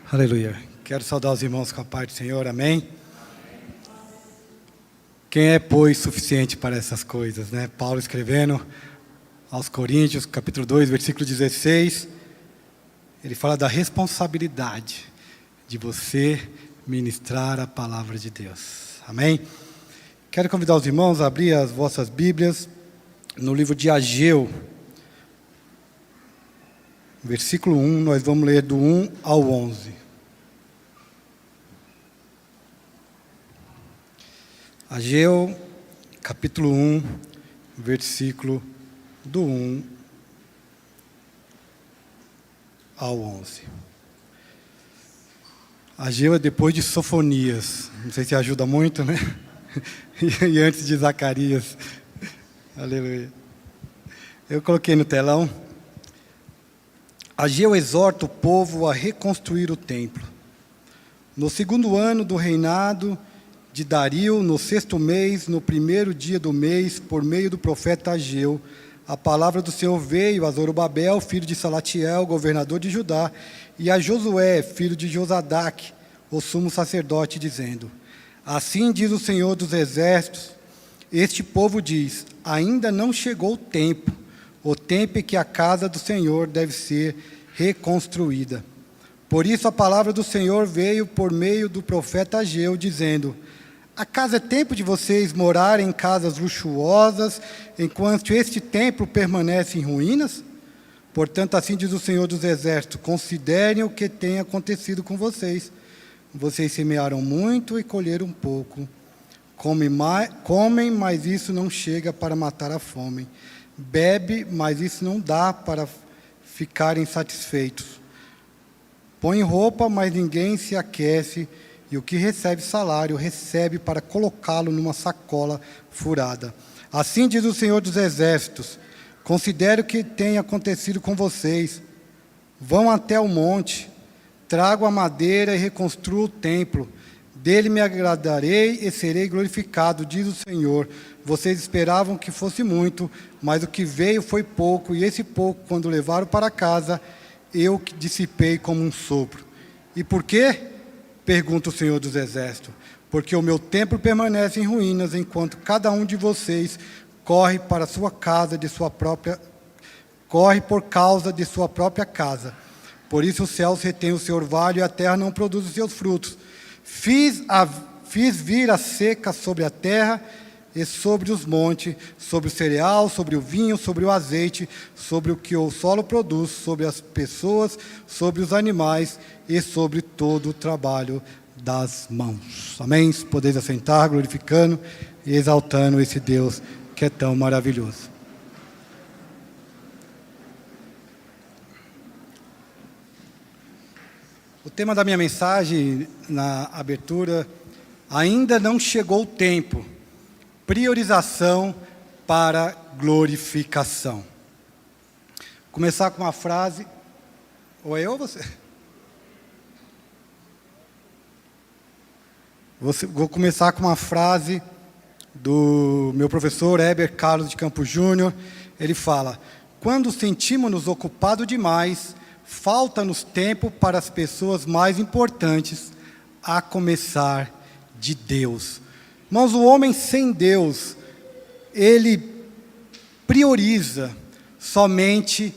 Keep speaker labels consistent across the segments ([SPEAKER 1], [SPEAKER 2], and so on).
[SPEAKER 1] Aleluia. Quero saudar os irmãos com a paz do Senhor, amém? Quem é, pois, suficiente para essas coisas, né? Paulo escrevendo aos Coríntios, capítulo 2, versículo 16, ele fala da responsabilidade de você ministrar a palavra de Deus, amém? Quero convidar os irmãos a abrir as vossas Bíblias no livro de Ageu, versículo 1, nós vamos ler do 1 ao 11. Ageu, capítulo 1, versículo do 1 ao 11. Ageu é depois de Sofonias, não sei se ajuda muito, né? E antes de Zacarias. Aleluia. Eu coloquei no telão. Ageu exorta o povo a reconstruir o templo. No segundo ano do reinado de Dario, no 6º mês, no 1º dia do mês, por meio do profeta Ageu, a palavra do Senhor veio a Zorobabel, filho de Salatiel, governador de Judá, e a Josué, filho de Josadaque, o sumo sacerdote, dizendo: assim diz o Senhor dos exércitos, este povo diz, ainda não chegou o tempo em que a casa do Senhor deve ser reconstruída. Por isso a palavra do Senhor veio por meio do profeta Ageu, dizendo: acaso é tempo de vocês morarem em casas luxuosas, enquanto este templo permanece em ruínas? Portanto, assim diz o Senhor dos exércitos, considerem o que tem acontecido com vocês. Vocês semearam muito e colheram pouco. Comem, mas isso não chega para matar a fome. Bebe, mas isso não dá para ficarem satisfeitos. Põe roupa, mas ninguém se aquece, e o que recebe salário, recebe para colocá-lo numa sacola furada. Assim diz o Senhor dos exércitos, considere o que tem acontecido com vocês. Vão até o monte, trago a madeira e reconstruo o templo. Dele me agradarei e serei glorificado, diz o Senhor. Vocês esperavam que fosse muito, mas o que veio foi pouco, e esse pouco, quando levaram para casa, eu dissipei como um sopro. E por quê? Pergunta o Senhor dos exércitos. Porque o meu templo permanece em ruínas, enquanto cada um de vocês corre para a sua casa, corre por causa de sua própria casa. Por isso os céus retêm o seu orvalho e a terra não produz os seus frutos. Fiz vir a seca sobre a terra e sobre os montes, sobre o cereal, sobre o vinho, sobre o azeite, sobre o que o solo produz, sobre as pessoas, sobre os animais e sobre todo o trabalho das mãos. Amém? Podeis assentar, glorificando e exaltando esse Deus que é tão maravilhoso. O tema da minha mensagem na abertura: ainda não chegou o tempo. Priorização para glorificação. Começar com uma frase. Ou eu ou você? Vou começar com uma frase do meu professor Heber Carlos de Campos Júnior. Ele fala: quando sentimos-nos ocupados demais, falta-nos tempo para as pessoas mais importantes, a começar de Deus. Irmãos, o homem sem Deus, ele prioriza somente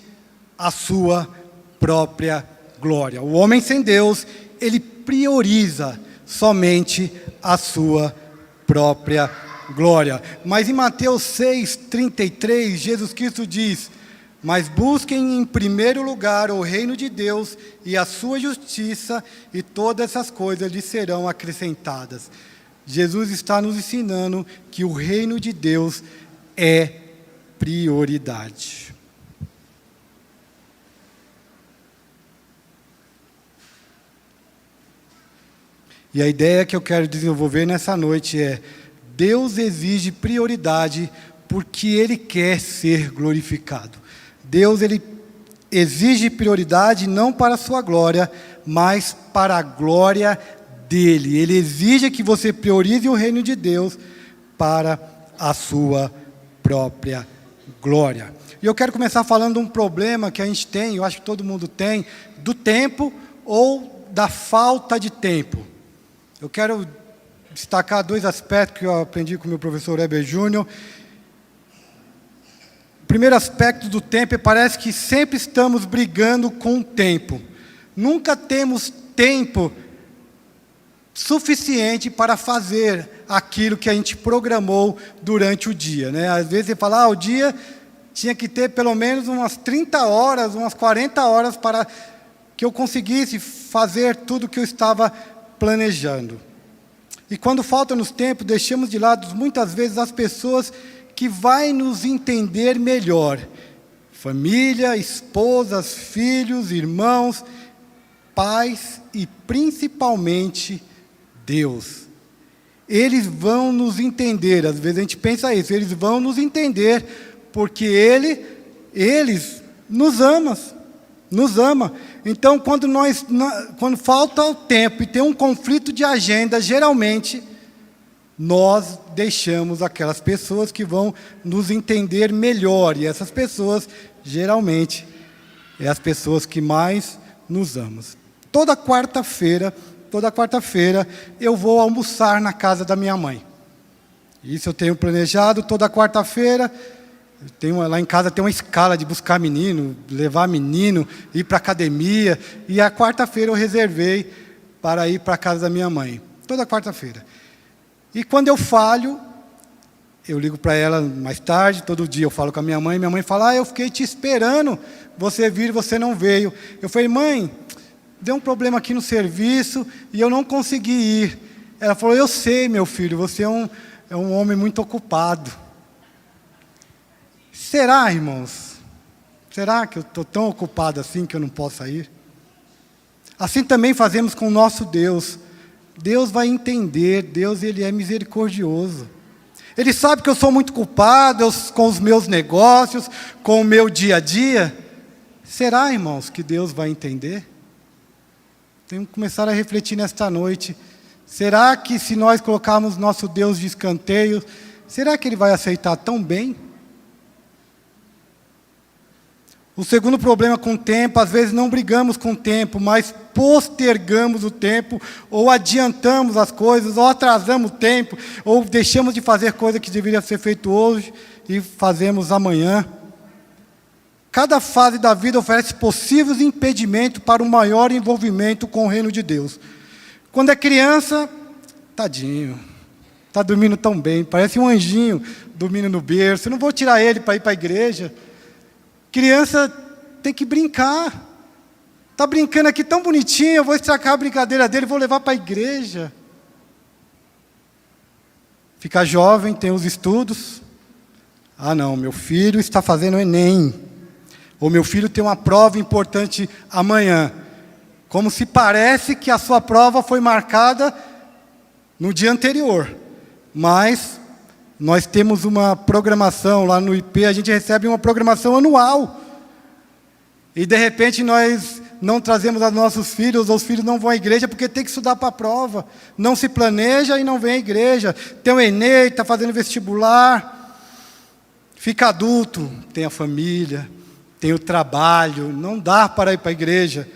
[SPEAKER 1] a sua própria glória. O homem sem Deus, ele prioriza somente a sua própria glória. Mas em Mateus 6:33, Jesus Cristo diz: mas busquem em primeiro lugar o reino de Deus e a sua justiça, e todas essas coisas lhes serão acrescentadas. Jesus está nos ensinando que o reino de Deus é prioridade. E a ideia que eu quero desenvolver nessa noite é: Deus exige prioridade porque Ele quer ser glorificado. Deus, Ele exige prioridade não para a sua glória, mas para a glória dEle. Ele exige que você priorize o reino de Deus para a sua própria glória. E eu quero começar falando de um problema que a gente tem, eu acho que todo mundo tem, do tempo ou da falta de tempo. Eu quero destacar 2 aspectos que eu aprendi com o meu professor Heber Júnior. O primeiro aspecto do tempo é que parece que sempre estamos brigando com o tempo. Nunca temos tempo suficiente para fazer aquilo que a gente programou durante o dia, né? Às vezes você fala, o dia tinha que ter pelo menos umas 30 horas, umas 40 horas para que eu conseguisse fazer tudo o que eu estava planejando. E quando falta-nos tempo, deixamos de lado muitas vezes as pessoas que vão nos entender melhor. Família, esposas, filhos, irmãos, pais e principalmente Deus. Eles vão nos entender, às vezes a gente pensa isso, eles vão nos entender porque eles nos ama. Então, quando falta o tempo e tem um conflito de agenda, geralmente, nós deixamos aquelas pessoas que vão nos entender melhor. E essas pessoas, geralmente, é as pessoas que mais nos amam. Toda quarta-feira, eu vou almoçar na casa da minha mãe. Isso eu tenho planejado toda quarta-feira. Lá em casa tem uma escala de buscar menino, levar menino, ir para a academia. E a quarta-feira eu reservei para ir para a casa da minha mãe. Toda quarta-feira. E quando eu falho, eu ligo para ela mais tarde, todo dia eu falo com a minha mãe fala, eu fiquei te esperando você vir e você não veio. Eu falei, mãe, deu um problema aqui no serviço e eu não consegui ir. Ela falou, eu sei, meu filho, você é um homem muito ocupado. Será, irmãos? Será que eu estou tão ocupado assim que eu não posso ir? Assim também fazemos com o nosso Deus. Deus vai entender, Deus ele é misericordioso. Ele sabe que eu sou muito culpado com os meus negócios, com o meu dia a dia. Será, irmãos, que Deus vai entender? Temos que começar a refletir nesta noite. Será que se nós colocarmos nosso Deus de escanteio, será que Ele vai aceitar tão bem? O segundo problema com o tempo, às vezes não brigamos com o tempo, mas postergamos o tempo, ou adiantamos as coisas, ou atrasamos o tempo, ou deixamos de fazer coisa que deveria ser feito hoje e fazemos amanhã. Cada fase da vida oferece possíveis impedimentos para um maior envolvimento com o reino de Deus. Quando é criança, tadinho, está dormindo tão bem, parece um anjinho dormindo no berço, eu não vou tirar ele para ir para a igreja. Criança tem que brincar. Está brincando aqui tão bonitinho, eu vou estragar a brincadeira dele, vou levar para a igreja. Fica jovem, tem os estudos. Não, meu filho está fazendo Enem. Ou meu filho tem uma prova importante amanhã. Como se parece que a sua prova foi marcada no dia anterior. Mas nós temos uma programação lá no IP, a gente recebe uma programação anual. E de repente nós não trazemos os nossos filhos, ou os filhos não vão à igreja porque tem que estudar para a prova. Não se planeja e não vem à igreja. Tem o Enem, está fazendo vestibular. Fica adulto, tem a família, tem o trabalho, não dá para ir para a igreja.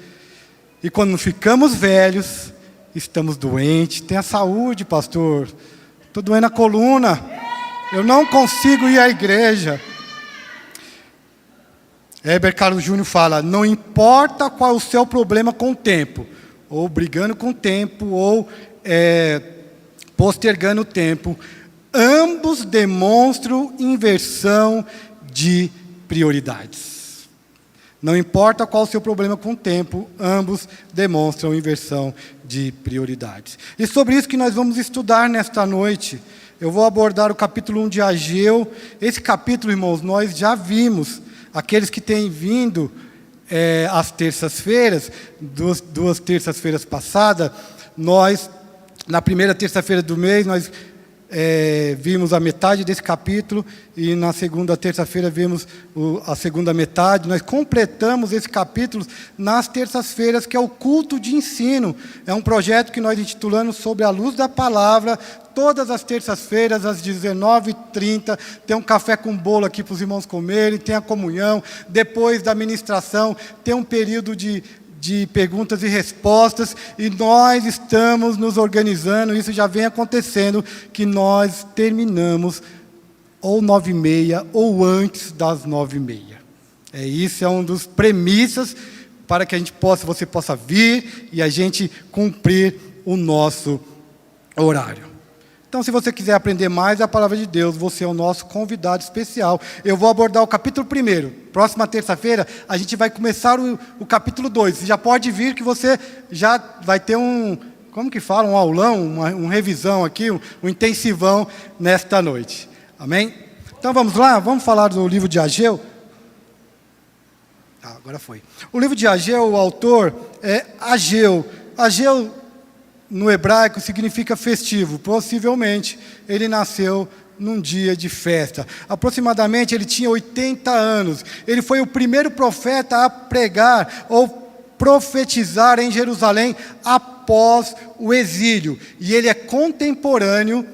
[SPEAKER 1] E quando ficamos velhos, estamos doentes. Tem a saúde, pastor. Estou doendo a coluna. Eu não consigo ir à igreja. Heber Carlos Júnior fala, não importa qual é o seu problema com o tempo, ou brigando com o tempo, ou postergando o tempo, ambos demonstram inversão de prioridades. Não importa qual o seu problema com o tempo, ambos demonstram inversão de prioridades. E sobre isso que nós vamos estudar nesta noite. Eu vou abordar o capítulo 1 de Ageu. Esse capítulo, irmãos, nós já vimos. Aqueles que têm vindo às terças-feiras, duas terças-feiras passadas, nós, na primeira terça-feira do mês, nós vimos a metade desse capítulo, e na segunda terça-feira vimos a segunda metade. Nós completamos esse capítulo nas terças-feiras, que é o culto de ensino. É um projeto que nós intitulamos Sobre a Luz da Palavra. Todas as terças-feiras, às 19h30, tem um café com bolo aqui para os irmãos comerem, tem a comunhão. Depois da ministração, tem um período de de perguntas e respostas, e nós estamos nos organizando, isso já vem acontecendo, que nós terminamos ou 9h30 ou antes das 9h30. Isso é um dos premissas para que você possa vir e a gente cumprir o nosso horário. Então, se você quiser aprender mais a palavra de Deus, você é o nosso convidado especial. Eu vou abordar o capítulo 1. Próxima terça-feira, a gente vai começar o capítulo 2. Você já pode vir que você já vai ter como que fala? Um aulão, uma revisão aqui, um intensivão nesta noite. Amém? Então, vamos lá? Vamos falar do livro de Ageu? Agora foi. O livro de Ageu, o autor é Ageu. Ageu, no hebraico, significa festivo. Possivelmente, ele nasceu num dia de festa. Aproximadamente, ele tinha 80 anos. Ele foi o primeiro profeta a pregar ou profetizar em Jerusalém após o exílio. E ele é contemporâneo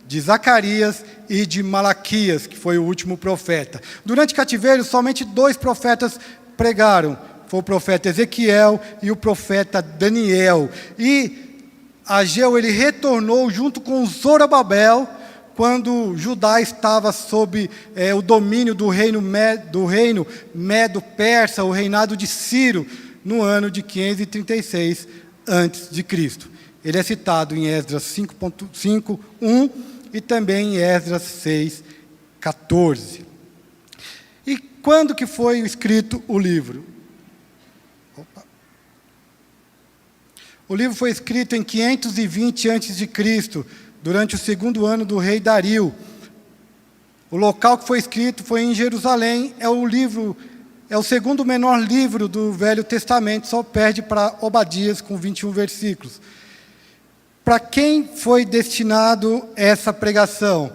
[SPEAKER 1] de Zacarias e de Malaquias, que foi o último profeta. Durante o cativeiro, somente 2 profetas pregaram. Foi o profeta Ezequiel e o profeta Daniel. E Ageu, ele retornou junto com Zorobabel, quando Judá estava sob o domínio do reino Medo-Persa, o reinado de Ciro, no ano de 536 a.C. Ele é citado em Esdras 5.5:1 e também em Esdras 6:14. E quando que foi escrito o livro? O livro foi escrito em 520 a.C., durante o 2º ano do rei Dario. O local que foi escrito foi em Jerusalém. É o 2º menor livro do Velho Testamento, só perde para Obadias, com 21 versículos. Para quem foi destinado essa pregação?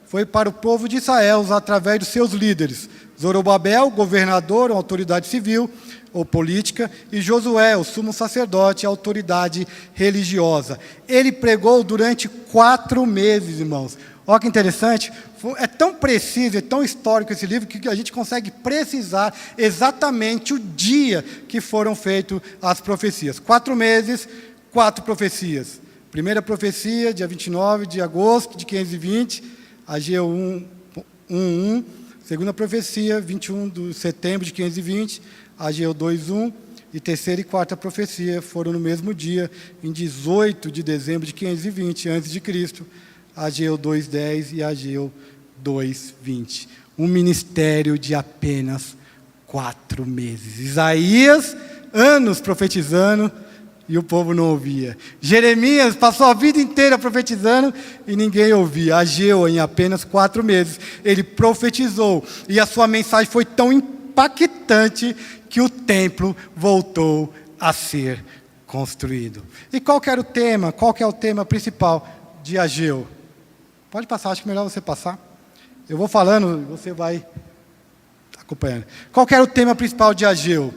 [SPEAKER 1] Foi para o povo de Israel, através dos seus líderes. Zorobabel, governador, autoridade civil ou política, e Josué, o sumo sacerdote, autoridade religiosa. Ele pregou durante 4 meses, irmãos. Olha que interessante, é tão preciso, é tão histórico esse livro, que a gente consegue precisar exatamente o dia que foram feitas as profecias. 4 meses, 4 profecias. Primeira profecia, dia 29 de agosto de 520, Ageu 1:1. Segunda profecia, 21 de setembro de 520, Ageu 2:1. E terceira e quarta profecia foram no mesmo dia, em 18 de dezembro de 520 a.C., Ageu 2:10 e Ageu 2:20. Um ministério de apenas 4 meses. Isaías, anos profetizando, e o povo não ouvia. Jeremias passou a vida inteira profetizando e ninguém ouvia. Ageu, em apenas 4 meses, ele profetizou. E a sua mensagem foi tão impactante que o templo voltou a ser construído. E qual que era o tema? Qual que é o tema principal de Ageu? Pode passar, acho que é melhor você passar. Eu vou falando e você vai acompanhando. Qual que era o tema principal de Ageu?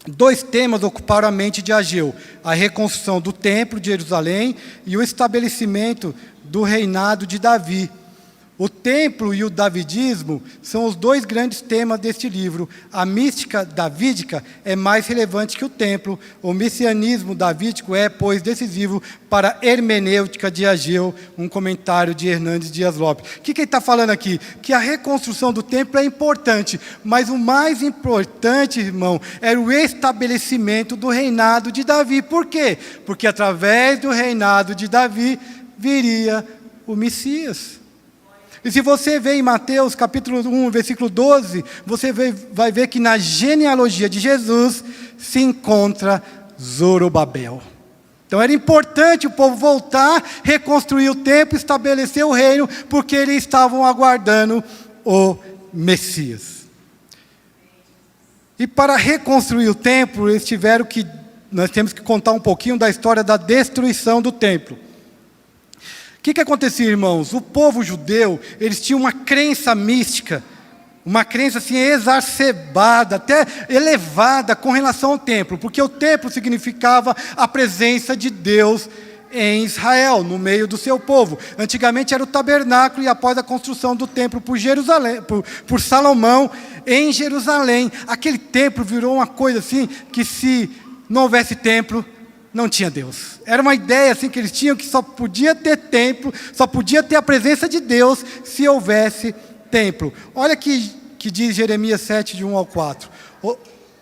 [SPEAKER 1] 2 temas ocuparam a mente de Ageu: a reconstrução do templo de Jerusalém e o estabelecimento do reinado de Davi. O templo e o davidismo são os 2 grandes temas deste livro. A mística davídica é mais relevante que o templo. O messianismo davídico é, pois, decisivo para a hermenêutica de Ageu, um comentário de Hernandes Dias Lopes. O que ele está falando aqui? Que a reconstrução do templo é importante, mas o mais importante, irmão, era o estabelecimento do reinado de Davi. Por quê? Porque através do reinado de Davi viria o Messias. E se você vê em Mateus capítulo 1, versículo 12, você vai ver que na genealogia de Jesus se encontra Zorobabel. Então era importante o povo voltar, reconstruir o templo, estabelecer o reino, porque eles estavam aguardando o Messias. E para reconstruir o templo, nós temos que contar um pouquinho da história da destruição do templo. O que acontecia, irmãos? O povo judeu, eles tinham uma crença mística, uma crença assim exacerbada, até elevada com relação ao templo, porque o templo significava a presença de Deus em Israel, no meio do seu povo. Antigamente era o tabernáculo, e após a construção do templo por Salomão, em Jerusalém, aquele templo virou uma coisa assim, que se não houvesse templo, não tinha Deus. Era uma ideia assim que eles tinham, que só podia ter templo, só podia ter a presença de Deus se houvesse templo. Olha que diz Jeremias 7, de 1 ao 4.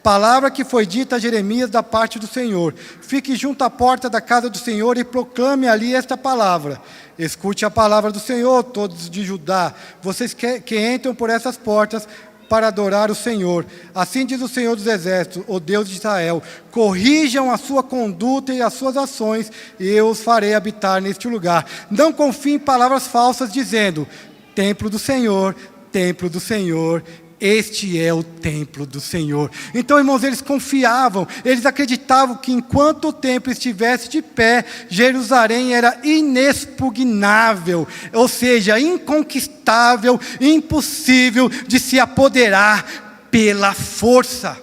[SPEAKER 1] Palavra que foi dita a Jeremias da parte do Senhor. Fique junto à porta da casa do Senhor e proclame ali esta palavra. Escute a palavra do Senhor, todos de Judá, vocês que entram por essas portas para adorar o Senhor. Assim diz o Senhor dos Exércitos, o Deus de Israel: corrijam a sua conduta e as suas ações, e eu os farei habitar neste lugar. Não confiem em palavras falsas, dizendo: templo do Senhor, templo do Senhor. Este é o templo do Senhor. Então, irmãos, eles confiavam, eles acreditavam que enquanto o templo estivesse de pé, Jerusalém era inexpugnável, ou seja, inconquistável, impossível de se apoderar pela força.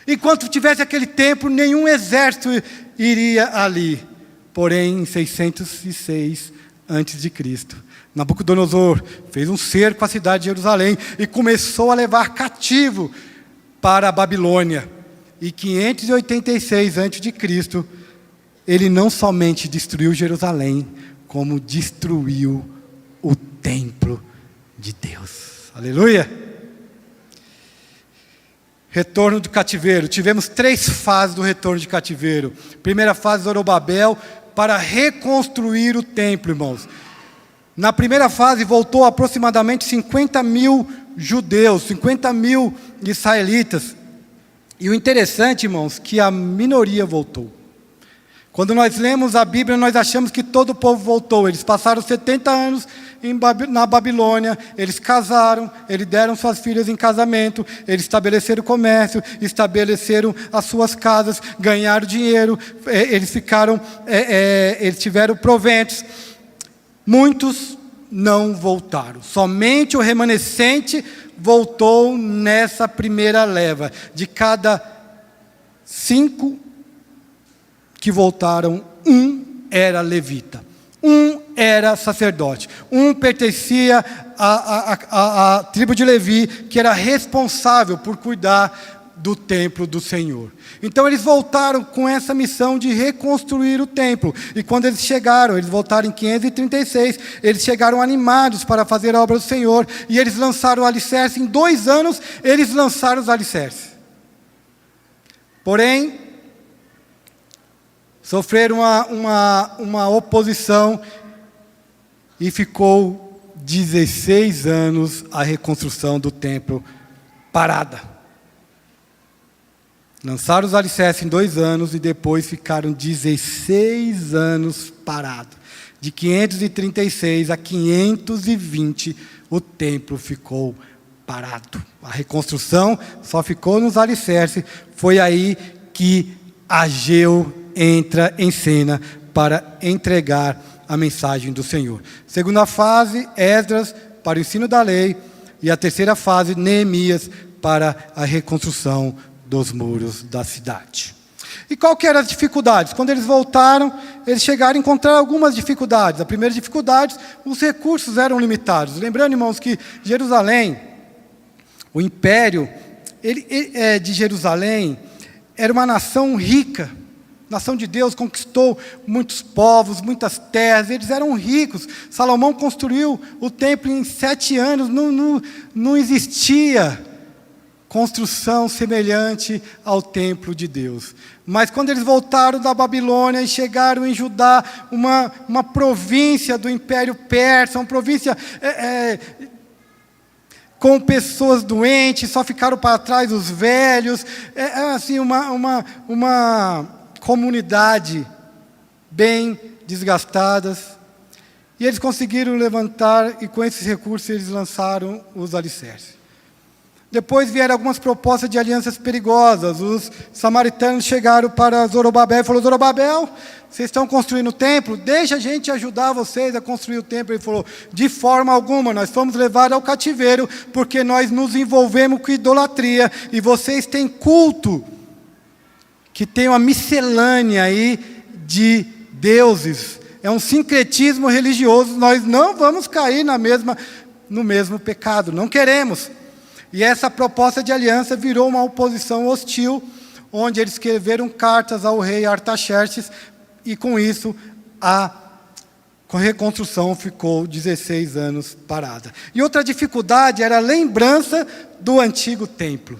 [SPEAKER 1] Enquanto tivesse aquele templo, nenhum exército iria ali. Porém, em 606 a.C., Nabucodonosor fez um cerco à cidade de Jerusalém e começou a levar cativo para a Babilônia. E 586 a.C., ele não somente destruiu Jerusalém, como destruiu o templo de Deus. Aleluia! Retorno do cativeiro. Tivemos 3 fases do retorno de cativeiro. Primeira fase, Zorobabel, para reconstruir o templo, irmãos. Na primeira fase, voltou aproximadamente 50 mil judeus, 50 mil israelitas. E o interessante, irmãos, que a minoria voltou. Quando nós lemos a Bíblia, nós achamos que todo o povo voltou. Eles passaram 70 anos na Babilônia, eles casaram, eles deram suas filhas em casamento, eles estabeleceram comércio, estabeleceram as suas casas, ganharam dinheiro, eles tiveram proventos. Muitos não voltaram, somente o remanescente voltou nessa primeira leva. De cada 5 que voltaram, 1 era levita, 1 era sacerdote, 1 pertencia à tribo de Levi, que era responsável por cuidar do templo do Senhor. Então eles voltaram com essa missão de reconstruir o templo. E quando eles voltaram em 536, eles chegaram animados para fazer a obra do Senhor, e eles lançaram o alicerce. Em 2 anos, eles lançaram os alicerces. Porém, sofreram uma oposição, e ficou 16 anos a reconstrução do templo parada. Lançaram os alicerces em 2 anos e depois ficaram 16 anos parados. De 536 a 520, o templo ficou parado. A reconstrução só ficou nos alicerces. Foi aí que Ageu entra em cena para entregar a mensagem do Senhor. Segunda fase, Esdras, para o ensino da lei. E a terceira fase, Neemias, para a reconstrução dos muros da cidade. E qual que eram as dificuldades? Quando eles voltaram, eles chegaram a encontrar algumas dificuldades. A primeira dificuldade, os recursos eram limitados. Lembrando, irmãos, que Jerusalém, o império de Jerusalém, era uma nação rica. Nação de Deus, conquistou muitos povos, muitas terras, eles eram ricos. Salomão construiu o templo em 7 anos, não existia construção semelhante ao templo de Deus. Mas quando eles voltaram da Babilônia e chegaram em Judá, uma província do Império Persa, uma província com pessoas doentes, só ficaram para trás os velhos, assim, uma comunidade bem desgastadas. E eles conseguiram levantar, e com esses recursos eles lançaram os alicerces. Depois vieram algumas propostas de alianças perigosas. Os samaritanos chegaram para Zorobabel e falaram: Zorobabel, vocês estão construindo o templo? Deixa a gente ajudar vocês a construir o templo. Ele falou: de forma alguma, nós fomos levados ao cativeiro, porque nós nos envolvemos com idolatria, e vocês têm culto, que tem uma miscelânea aí de deuses. É um sincretismo religioso, nós não vamos cair no mesmo pecado, não queremos. E essa proposta de aliança virou uma oposição hostil. onde eles escreveram cartas ao rei Artaxerxes, e com isso a reconstrução ficou 16 anos parada. E outra dificuldade era a lembrança do antigo templo.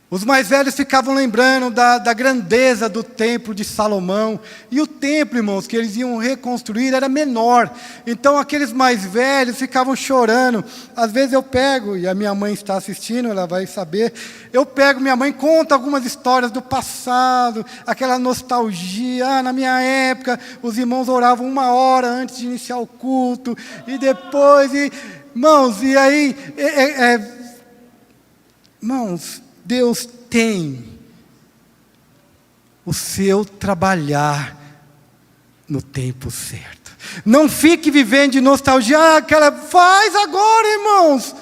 [SPEAKER 1] Os mais velhos ficavam lembrando da grandeza do templo de Salomão. E o templo, irmãos, que eles iam reconstruir era menor. Então aqueles mais velhos ficavam chorando. Às vezes eu pego, e a minha mãe está assistindo, ela vai saber. Eu pego, minha mãe conta algumas histórias do passado, aquela nostalgia. Ah, na minha época, os irmãos oravam 1 hora antes de iniciar o culto. E depois, irmãos, e aí... irmãos... Deus tem o seu trabalhar no tempo certo. Não fique vivendo de nostalgia, faz agora, irmãos.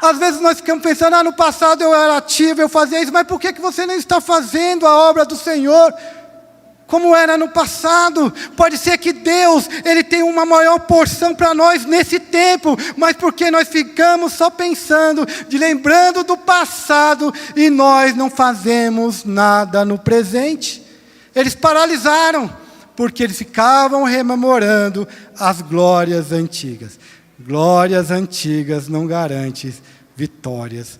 [SPEAKER 1] Às vezes nós ficamos pensando, no passado eu era ativo, eu fazia isso, mas por que você não está fazendo a obra do Senhor como era no passado? Pode ser que Deus, Ele tem uma maior porção para nós nesse tempo, mas porque nós ficamos só pensando, lembrando do passado, e nós não fazemos nada no presente. Eles paralisaram, porque eles ficavam rememorando as glórias antigas. Glórias antigas não garantem vitórias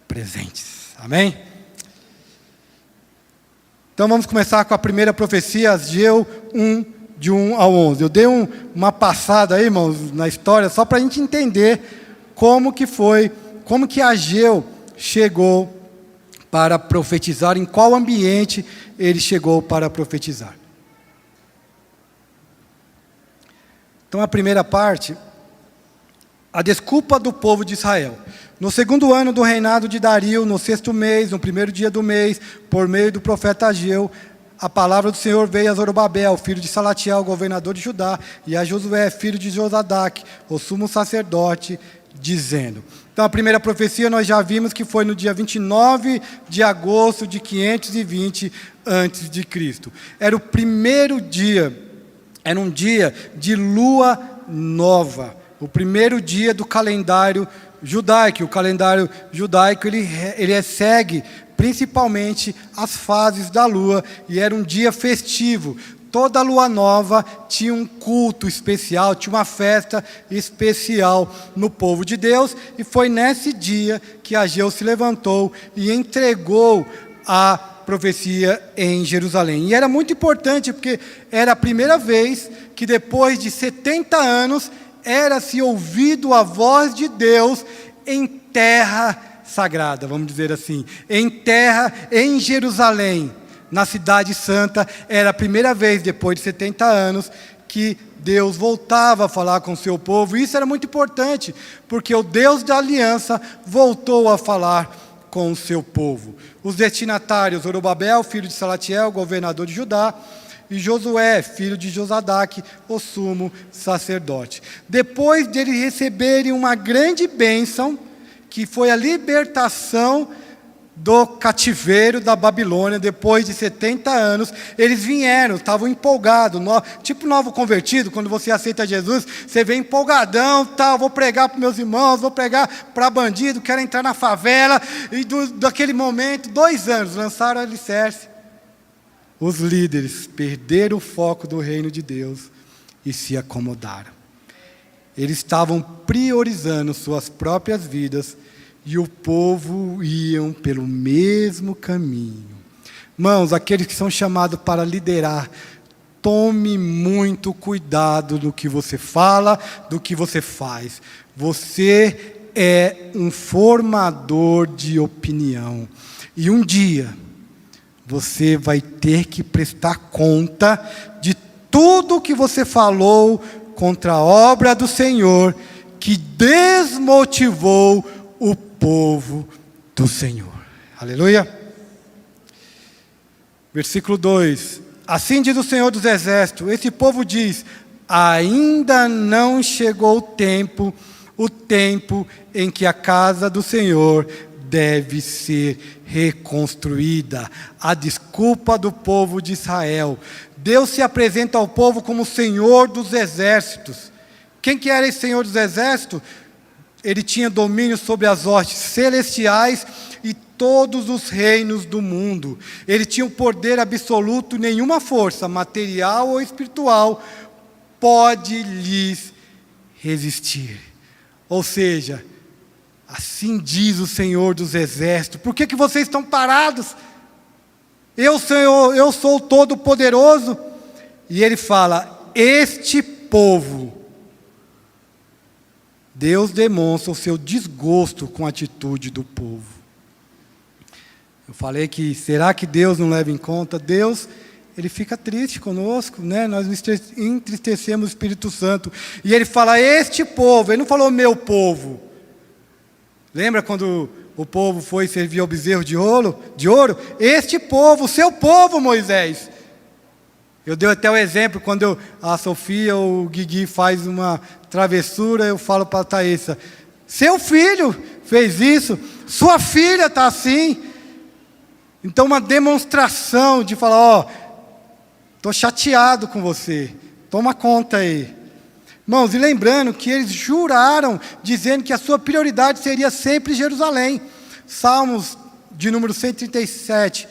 [SPEAKER 1] presentes. Amém? Então vamos começar com a primeira profecia, Ageu 1, de 1 ao 11. Eu dei uma passada aí, irmãos, na história, só para a gente entender como que Ageu chegou para profetizar, em qual ambiente ele chegou para profetizar. Então a primeira parte, a desculpa do povo de Israel. No 2º ano do reinado de Dario, no 6º mês, no 1º dia do mês, por meio do profeta Ageu, a palavra do Senhor veio a Zorobabel, filho de Salatiel, governador de Judá, e a Josué, filho de Josadaque, o sumo sacerdote, dizendo. Então a primeira profecia nós já vimos que foi no dia 29 de agosto de 520 a.C. Era o primeiro dia, era um dia de lua nova, o primeiro dia do calendário judaico. O calendário judaico ele segue principalmente as fases da lua, e era um dia festivo. Toda lua nova tinha um culto especial, tinha uma festa especial no povo de Deus, e foi nesse dia que Ageu se levantou e entregou a profecia em Jerusalém. E era muito importante, porque era a primeira vez que depois de 70 anos era-se ouvido a voz de Deus em terra sagrada, vamos dizer assim, em terra, em Jerusalém, na cidade santa. Era a primeira vez, depois de 70 anos, que Deus voltava a falar com o seu povo. E isso era muito importante, porque o Deus da aliança voltou a falar com o seu povo. Os destinatários, Zorobabel, filho de Salatiel, governador de Judá, e Josué, filho de Josadaque, o sumo sacerdote. Depois de eles receberem uma grande bênção, que foi a libertação do cativeiro da Babilônia, depois de 70 anos, eles vieram, estavam empolgados, tipo novo convertido. Quando você aceita Jesus, você vem empolgadão, vou pregar para meus irmãos, vou pregar para bandido, quero entrar na favela, e daquele momento, 2 anos, lançaram o alicerce. Os líderes perderam o foco do reino de Deus e se acomodaram. Eles estavam priorizando suas próprias vidas, e o povo iam pelo mesmo caminho. Irmãos, aqueles que são chamados para liderar, tome muito cuidado do que você fala, do que você faz. Você é um formador de opinião. E um dia você vai ter que prestar conta de tudo que você falou contra a obra do Senhor, que desmotivou o povo do Senhor. Aleluia. Versículo 2. Assim diz o Senhor dos Exércitos: esse povo diz, ainda não chegou o tempo em que a casa do Senhor deve ser reconstruída. A desculpa do povo de Israel. Deus se apresenta ao povo como o Senhor dos Exércitos. Quem que era esse Senhor dos Exércitos? Ele tinha domínio sobre as hostes celestiais, e todos os reinos do mundo. Ele tinha um poder absoluto, nenhuma força, material ou espiritual, pode lhes resistir. Ou seja, assim diz o Senhor dos Exércitos: por que vocês estão parados? Eu, Senhor, eu sou o Todo-Poderoso. E ele fala: este povo, Deus demonstra o seu desgosto com a atitude do povo. Eu falei que, será que Deus não leva em conta? Deus, Ele fica triste conosco, né? Nós entristecemos o Espírito Santo. E Ele fala: este povo, Ele não falou meu povo. Lembra quando o povo foi servir ao bezerro de ouro? Este povo, seu povo, Moisés. Eu dei até o exemplo, quando a Sofia ou o Guigui faz uma travessura, eu falo para a Thaísa: seu filho fez isso, sua filha está assim. Então, uma demonstração de falar: ó, estou chateado com você, toma conta aí. Irmãos, e lembrando que eles juraram, dizendo que a sua prioridade seria sempre Jerusalém. Salmos de número 137,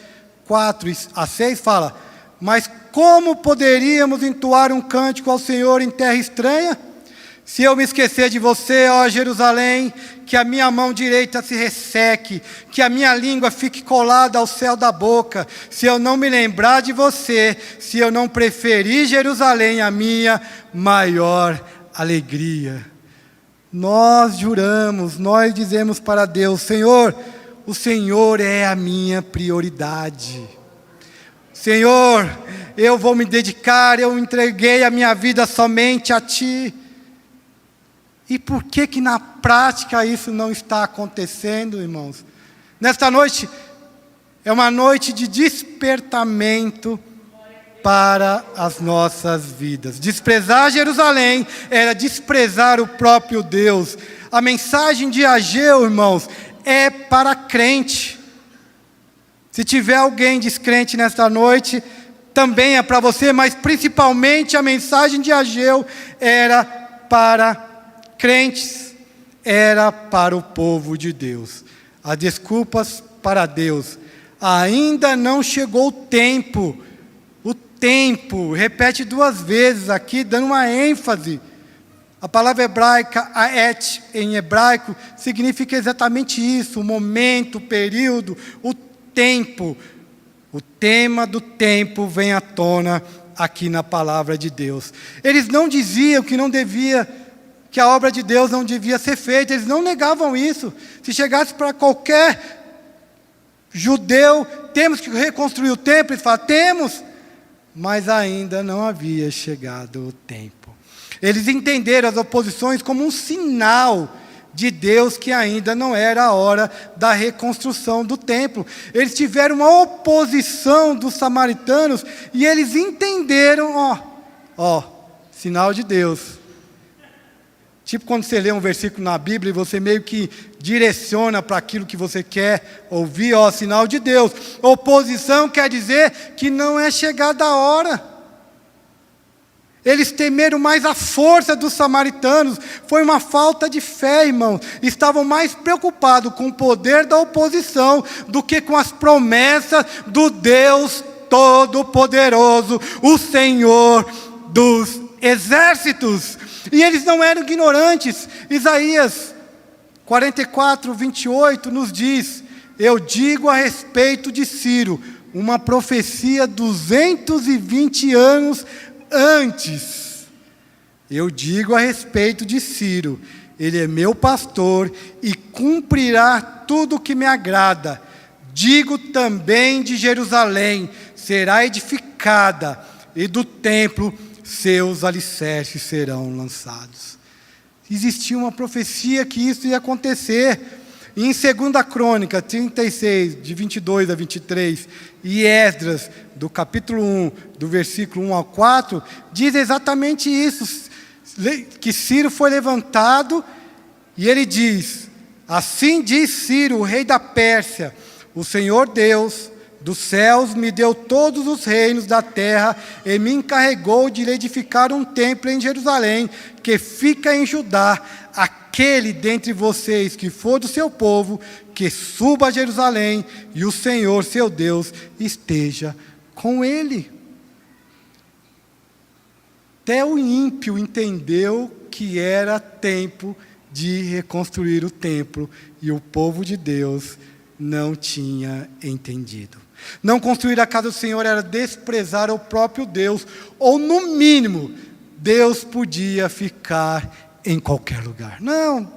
[SPEAKER 1] 4 a 6 fala: mas como poderíamos entoar um cântico ao Senhor em terra estranha? Se eu me esquecer de você, ó Jerusalém, que a minha mão direita se resseque, que a minha língua fique colada ao céu da boca, se eu não me lembrar de você, se eu não preferir Jerusalém a minha maior alegria. Nós juramos, nós dizemos para Deus: Senhor, o Senhor é a minha prioridade. Senhor, eu vou me dedicar, eu entreguei a minha vida somente a Ti. E por que na prática isso não está acontecendo, irmãos? Nesta noite, é uma noite de despertamento para as nossas vidas. Desprezar Jerusalém era desprezar o próprio Deus. A mensagem de Ageu, irmãos, é para crente. Se tiver alguém descrente nesta noite, também é para você, mas principalmente a mensagem de Ageu era para crentes, era para o povo de Deus. As desculpas para Deus: ainda não chegou o tempo, repete 2 vezes aqui, dando uma ênfase. A palavra hebraica, aet, em hebraico, significa exatamente isso: o momento, o período, o tempo. O tema do tempo vem à tona aqui na palavra de Deus. Eles não diziam que a obra de Deus não devia ser feita, eles não negavam isso. Se chegasse para qualquer judeu: temos que reconstruir o templo, eles falavam: temos, mas ainda não havia chegado o tempo. Eles entenderam as oposições como um sinal de Deus que ainda não era a hora da reconstrução do templo. Eles tiveram uma oposição dos samaritanos e eles entenderam, sinal de Deus. Tipo quando você lê um versículo na Bíblia e você meio que direciona para aquilo que você quer ouvir, sinal de Deus. Oposição quer dizer que não é chegada a hora. Eles temeram mais a força dos samaritanos. Foi uma falta de fé, irmão. Estavam mais preocupados com o poder da oposição do que com as promessas do Deus Todo-Poderoso, o Senhor dos Exércitos. E eles não eram ignorantes. Isaías 44, 28 nos diz: eu digo a respeito de Ciro, uma profecia 220 anos antes. Eu digo a respeito de Ciro: ele é meu pastor e cumprirá tudo o que me agrada. Digo também de Jerusalém: será edificada, e do templo seus alicerces serão lançados. Existia uma profecia que isso ia acontecer. E em 2 Crônica 36, de 22 a 23, e Esdras, do capítulo 1, do versículo 1 ao 4, diz exatamente isso, que Ciro foi levantado, e ele diz: assim diz Ciro, o rei da Pérsia: o Senhor Deus, dos céus me deu todos os reinos da terra e me encarregou de edificar um templo em Jerusalém, que fica em Judá. Aquele dentre vocês que for do seu povo, que suba a Jerusalém, e o Senhor, seu Deus, esteja com ele. Até o ímpio entendeu que era tempo de reconstruir o templo, e o povo de Deus não tinha entendido. Não construir a casa do Senhor era desprezar o próprio Deus, ou no mínimo, Deus podia ficar em qualquer lugar. Não,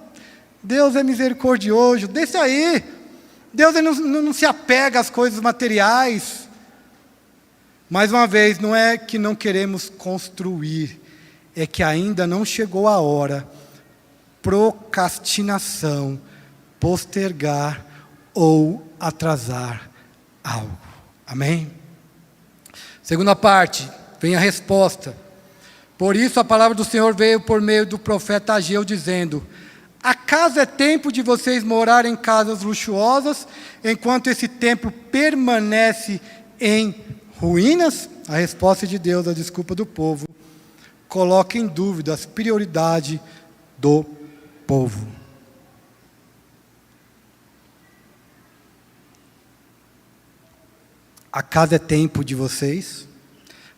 [SPEAKER 1] Deus é misericordioso, deixa aí. Deus não se apega às coisas materiais. Mais uma vez, não é que não queremos construir, é que ainda não chegou a hora. Procrastinação, postergar ou atrasar algo. Amém? Segunda parte, vem a resposta. Por isso a palavra do Senhor veio por meio do profeta Ageu, dizendo: acaso é tempo de vocês morarem em casas luxuosas, enquanto esse templo permanece em ruínas? A resposta de Deus à desculpa do povo coloca em dúvida as prioridades do povo. Acaso é tempo de vocês?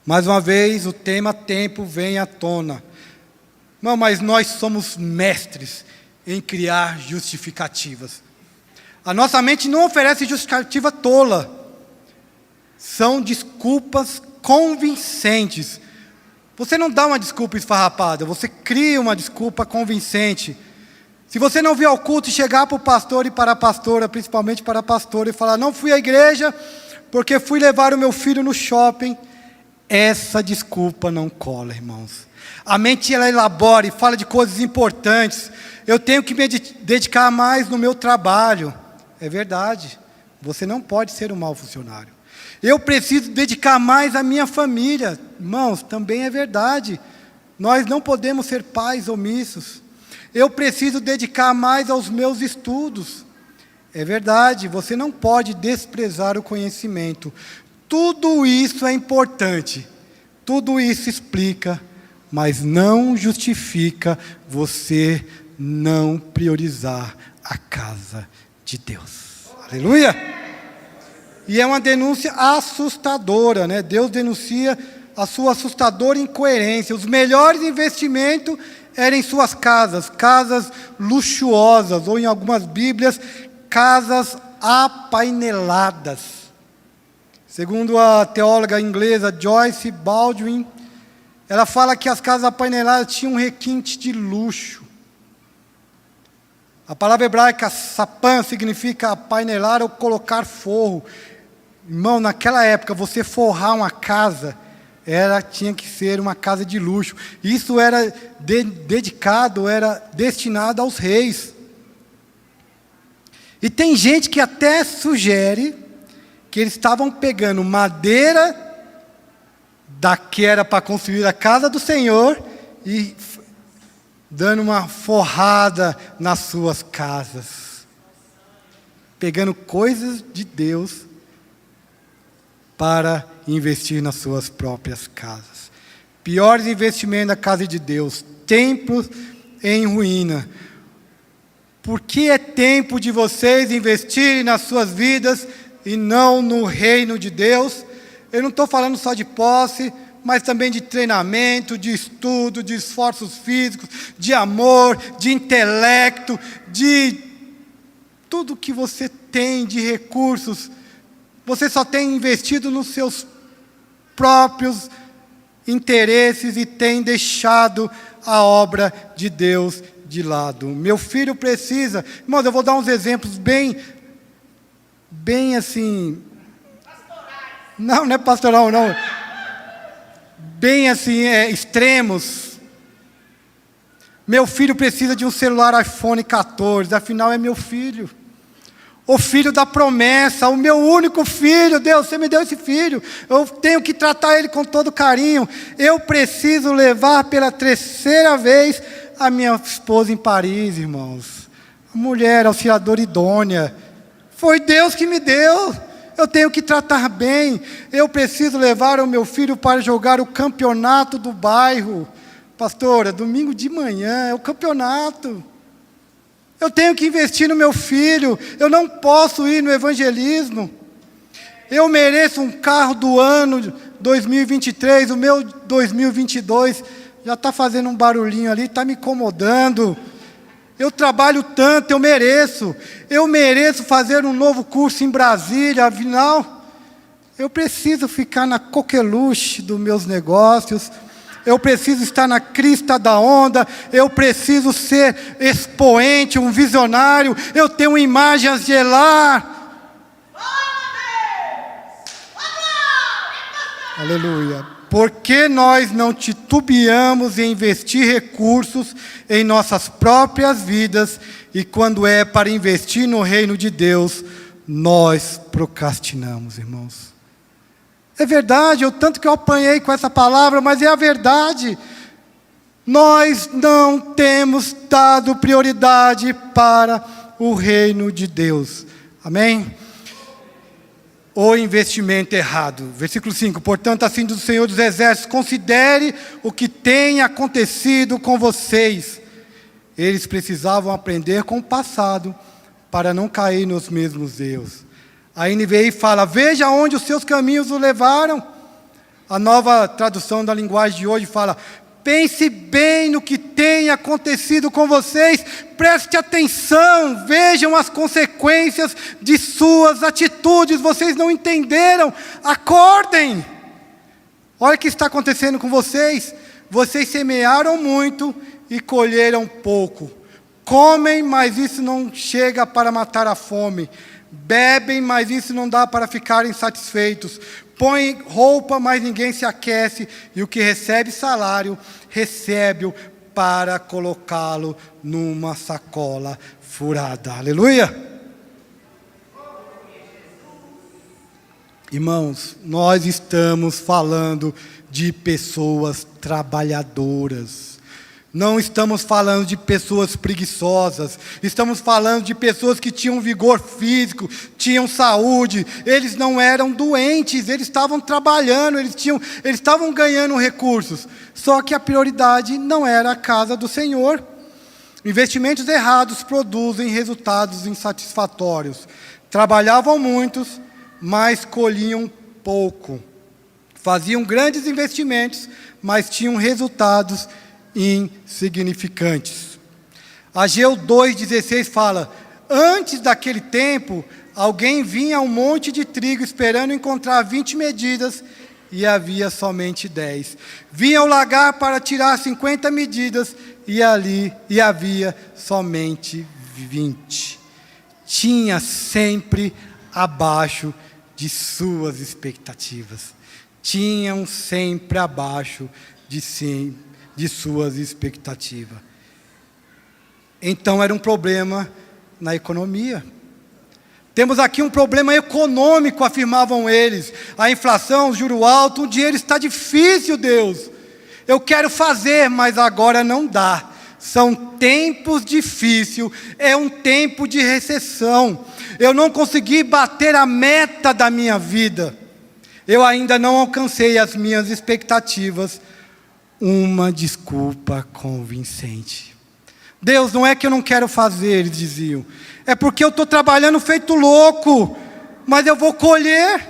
[SPEAKER 1] Mais uma vez, o tema tempo vem à tona. Não, mas nós somos mestres em criar justificativas. A nossa mente não oferece justificativa tola. São desculpas convincentes. Você não dá uma desculpa esfarrapada, você cria uma desculpa convincente. Se você não vir ao culto e chegar para o pastor e para a pastora, principalmente para a pastora, e falar: não fui à igreja porque fui levar o meu filho no shopping, essa desculpa não cola, irmãos. A mente, ela elabora e fala de coisas importantes. Eu tenho que me dedicar mais no meu trabalho. É verdade, você não pode ser um mau funcionário. Eu preciso dedicar mais à minha família. Irmãos, também é verdade. Nós não podemos ser pais omissos. Eu preciso dedicar mais aos meus estudos. É verdade, você não pode desprezar o conhecimento. Tudo isso é importante. Tudo isso explica, mas não justifica você não priorizar a casa de Deus. Aleluia! E é uma denúncia assustadora, né? Deus denuncia a sua assustadora incoerência. Os melhores investimentos eram em suas casas, casas luxuosas, ou em algumas Bíblias, casas apaineladas. Segundo a teóloga inglesa Joyce Baldwin, ela fala que as casas apaineladas tinham um requinte de luxo. A palavra hebraica sapã significa apainelar ou colocar forro. Irmão, naquela época, você forrar uma casa, tinha que ser uma casa de luxo. Isso era dedicado, era destinado aos reis. E tem gente que até sugere que eles estavam pegando madeira da que era para construir a casa do Senhor e dando uma forrada nas suas casas. Pegando coisas de Deus para investir nas suas próprias casas. Piores investimentos na casa de Deus, templos em ruína. Porque é tempo de vocês investirem nas suas vidas e não no reino de Deus. Eu não estou falando só de posse, mas também de treinamento, de estudo, de esforços físicos, de amor, de intelecto, de tudo que você tem de recursos. Você só tem investido nos seus próprios interesses e tem deixado a obra de Deus de lado. Meu filho precisa... Irmãos, eu vou dar uns exemplos bem assim... Não é pastoral, não. Bem assim, extremos. Meu filho precisa de um celular iPhone 14, afinal é meu filho. O filho da promessa, o meu único filho. Deus, você me deu esse filho, eu tenho que tratar ele com todo carinho. Eu preciso levar pela terceira vez a minha esposa em Paris, irmãos. A mulher auxiliadora idônea. Foi Deus que me deu. eu tenho que tratar bem, eu preciso levar o meu filho para jogar o campeonato do bairro. Pastora, domingo de manhã é o campeonato. Eu tenho que investir no meu filho, eu não posso ir no evangelismo. Eu mereço um carro do ano 2023, o meu 2022 já está fazendo um barulhinho ali, está me incomodando. Eu trabalho tanto, eu mereço fazer um novo curso em Brasília, afinal, eu preciso ficar na coqueluche dos meus negócios, eu preciso estar na crista da onda, eu preciso ser expoente, um visionário, eu tenho uma imagem a zelar. Aleluia. Porque nós não titubeamos em investir recursos em nossas próprias vidas, e quando é para investir no reino de Deus, nós procrastinamos, irmãos. É verdade, tanto que eu apanhei com essa palavra, mas é a verdade. Nós não temos dado prioridade para o reino de Deus. Amém? O investimento errado. Versículo 5. Portanto, assim diz o Senhor dos Exércitos, considere o que tem acontecido com vocês. Eles precisavam aprender com o passado para não cair nos mesmos erros. A NVI fala, veja onde os seus caminhos o levaram. A nova tradução da linguagem de hoje fala, pense bem no que tem acontecido com vocês, preste atenção, vejam as consequências de suas atitudes, vocês não entenderam, acordem. Olha o que está acontecendo com vocês, vocês semearam muito e colheram pouco, comem, mas isso não chega para matar a fome, bebem, mas isso não dá para ficarem satisfeitos, põe roupa, mas ninguém se aquece, e o que recebe salário, recebe-o para colocá-lo numa sacola furada. Aleluia! Irmãos, nós estamos falando de pessoas trabalhadoras. Não estamos falando de pessoas preguiçosas, estamos falando de pessoas que tinham vigor físico, tinham saúde, eles não eram doentes, eles estavam trabalhando, eles estavam ganhando recursos, só que a prioridade não era a casa do Senhor. Investimentos errados produzem resultados insatisfatórios. Trabalhavam muitos, mas colhiam pouco. Faziam grandes investimentos, mas tinham resultados insignificantes. Ageu 2,16 fala, antes daquele tempo, alguém vinha a um monte de trigo esperando encontrar 20 medidas e havia somente 10. Vinha ao lagar para tirar 50 medidas e havia somente 20. Tinha sempre abaixo de suas expectativas. Tinham sempre abaixo de suas expectativas. Então era um problema na economia. Temos aqui um problema econômico, afirmavam eles. A inflação, o juro alto, o dinheiro está difícil, Deus. Eu quero fazer, mas agora não dá. São tempos difíceis, é um tempo de recessão. Eu não consegui bater a meta da minha vida. Eu ainda não alcancei as minhas expectativas. Uma desculpa convincente. Deus, não é que eu não quero fazer, eles diziam. É porque eu estou trabalhando feito louco, mas eu vou colher.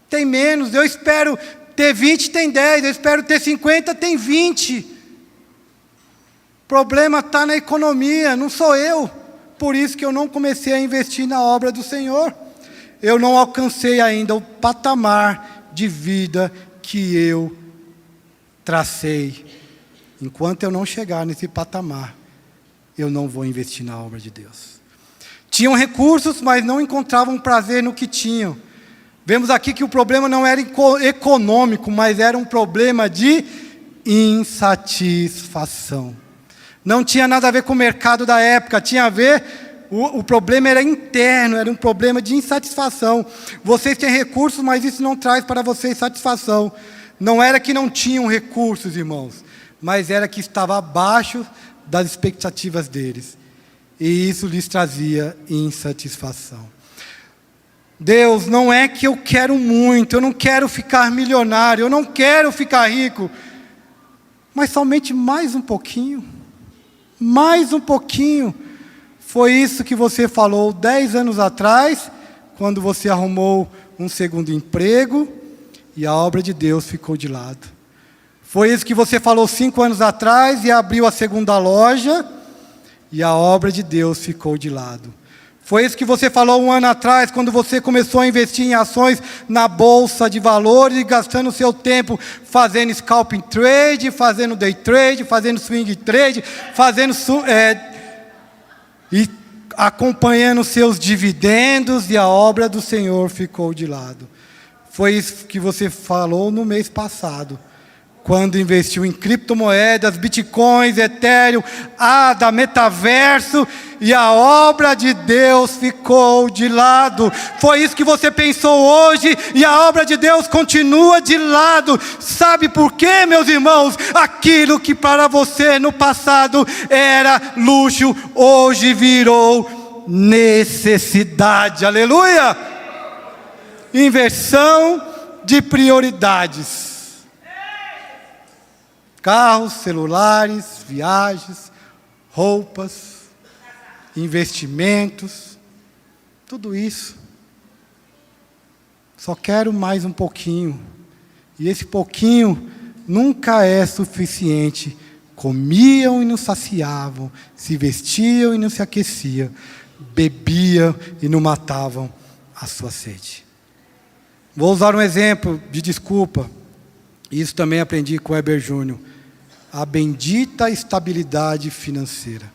[SPEAKER 1] Tem menos, eu espero ter 20, tem 10, eu espero ter 50, tem 20. O problema está na economia, não sou eu. Por isso que eu não comecei a investir na obra do Senhor. Eu não alcancei ainda o patamar de vida que eu tracei. Enquanto eu não chegar nesse patamar, eu não vou investir na obra de Deus. Tinham recursos, mas não encontravam prazer no que tinham. Vemos aqui que o problema não era econômico, mas era um problema de insatisfação. Não tinha nada a ver com o mercado da época, tinha a ver, o problema era interno, era um problema de insatisfação. Vocês têm recursos, mas isso não traz para vocês satisfação. Não era que não tinham recursos, irmãos, mas era que estava abaixo das expectativas deles. E isso lhes trazia insatisfação. Deus, não é que eu quero muito, eu não quero ficar milionário, eu não quero ficar rico, mas somente mais um pouquinho. Mais um pouquinho. Foi isso que você falou 10 anos atrás, quando você arrumou um segundo emprego e a obra de Deus ficou de lado. Foi isso que você falou 5 anos atrás e abriu a segunda loja e a obra de Deus ficou de lado. Foi isso que você falou 1 ano atrás, quando você começou a investir em ações na bolsa de valores e gastando seu tempo fazendo scalping trade, fazendo day trade, fazendo swing trade, e acompanhando seus dividendos, e a obra do Senhor ficou de lado. Foi isso que você falou no mês passado, quando investiu em criptomoedas, bitcoins, Ethereum, ADA, metaverso, e a obra de Deus ficou de lado. Foi isso que você pensou hoje, e a obra de Deus continua de lado. Sabe por quê, meus irmãos? Aquilo que para você no passado era luxo, hoje virou necessidade. Aleluia! Inversão de prioridades. Carros, celulares, viagens, roupas, investimentos, tudo isso. Só quero mais um pouquinho. E esse pouquinho nunca é suficiente. Comiam e não saciavam, se vestiam e não se aqueciam, bebiam e não matavam a sua sede. Vou usar um exemplo de desculpa. Isso também aprendi com Heber Júnior. A bendita estabilidade financeira.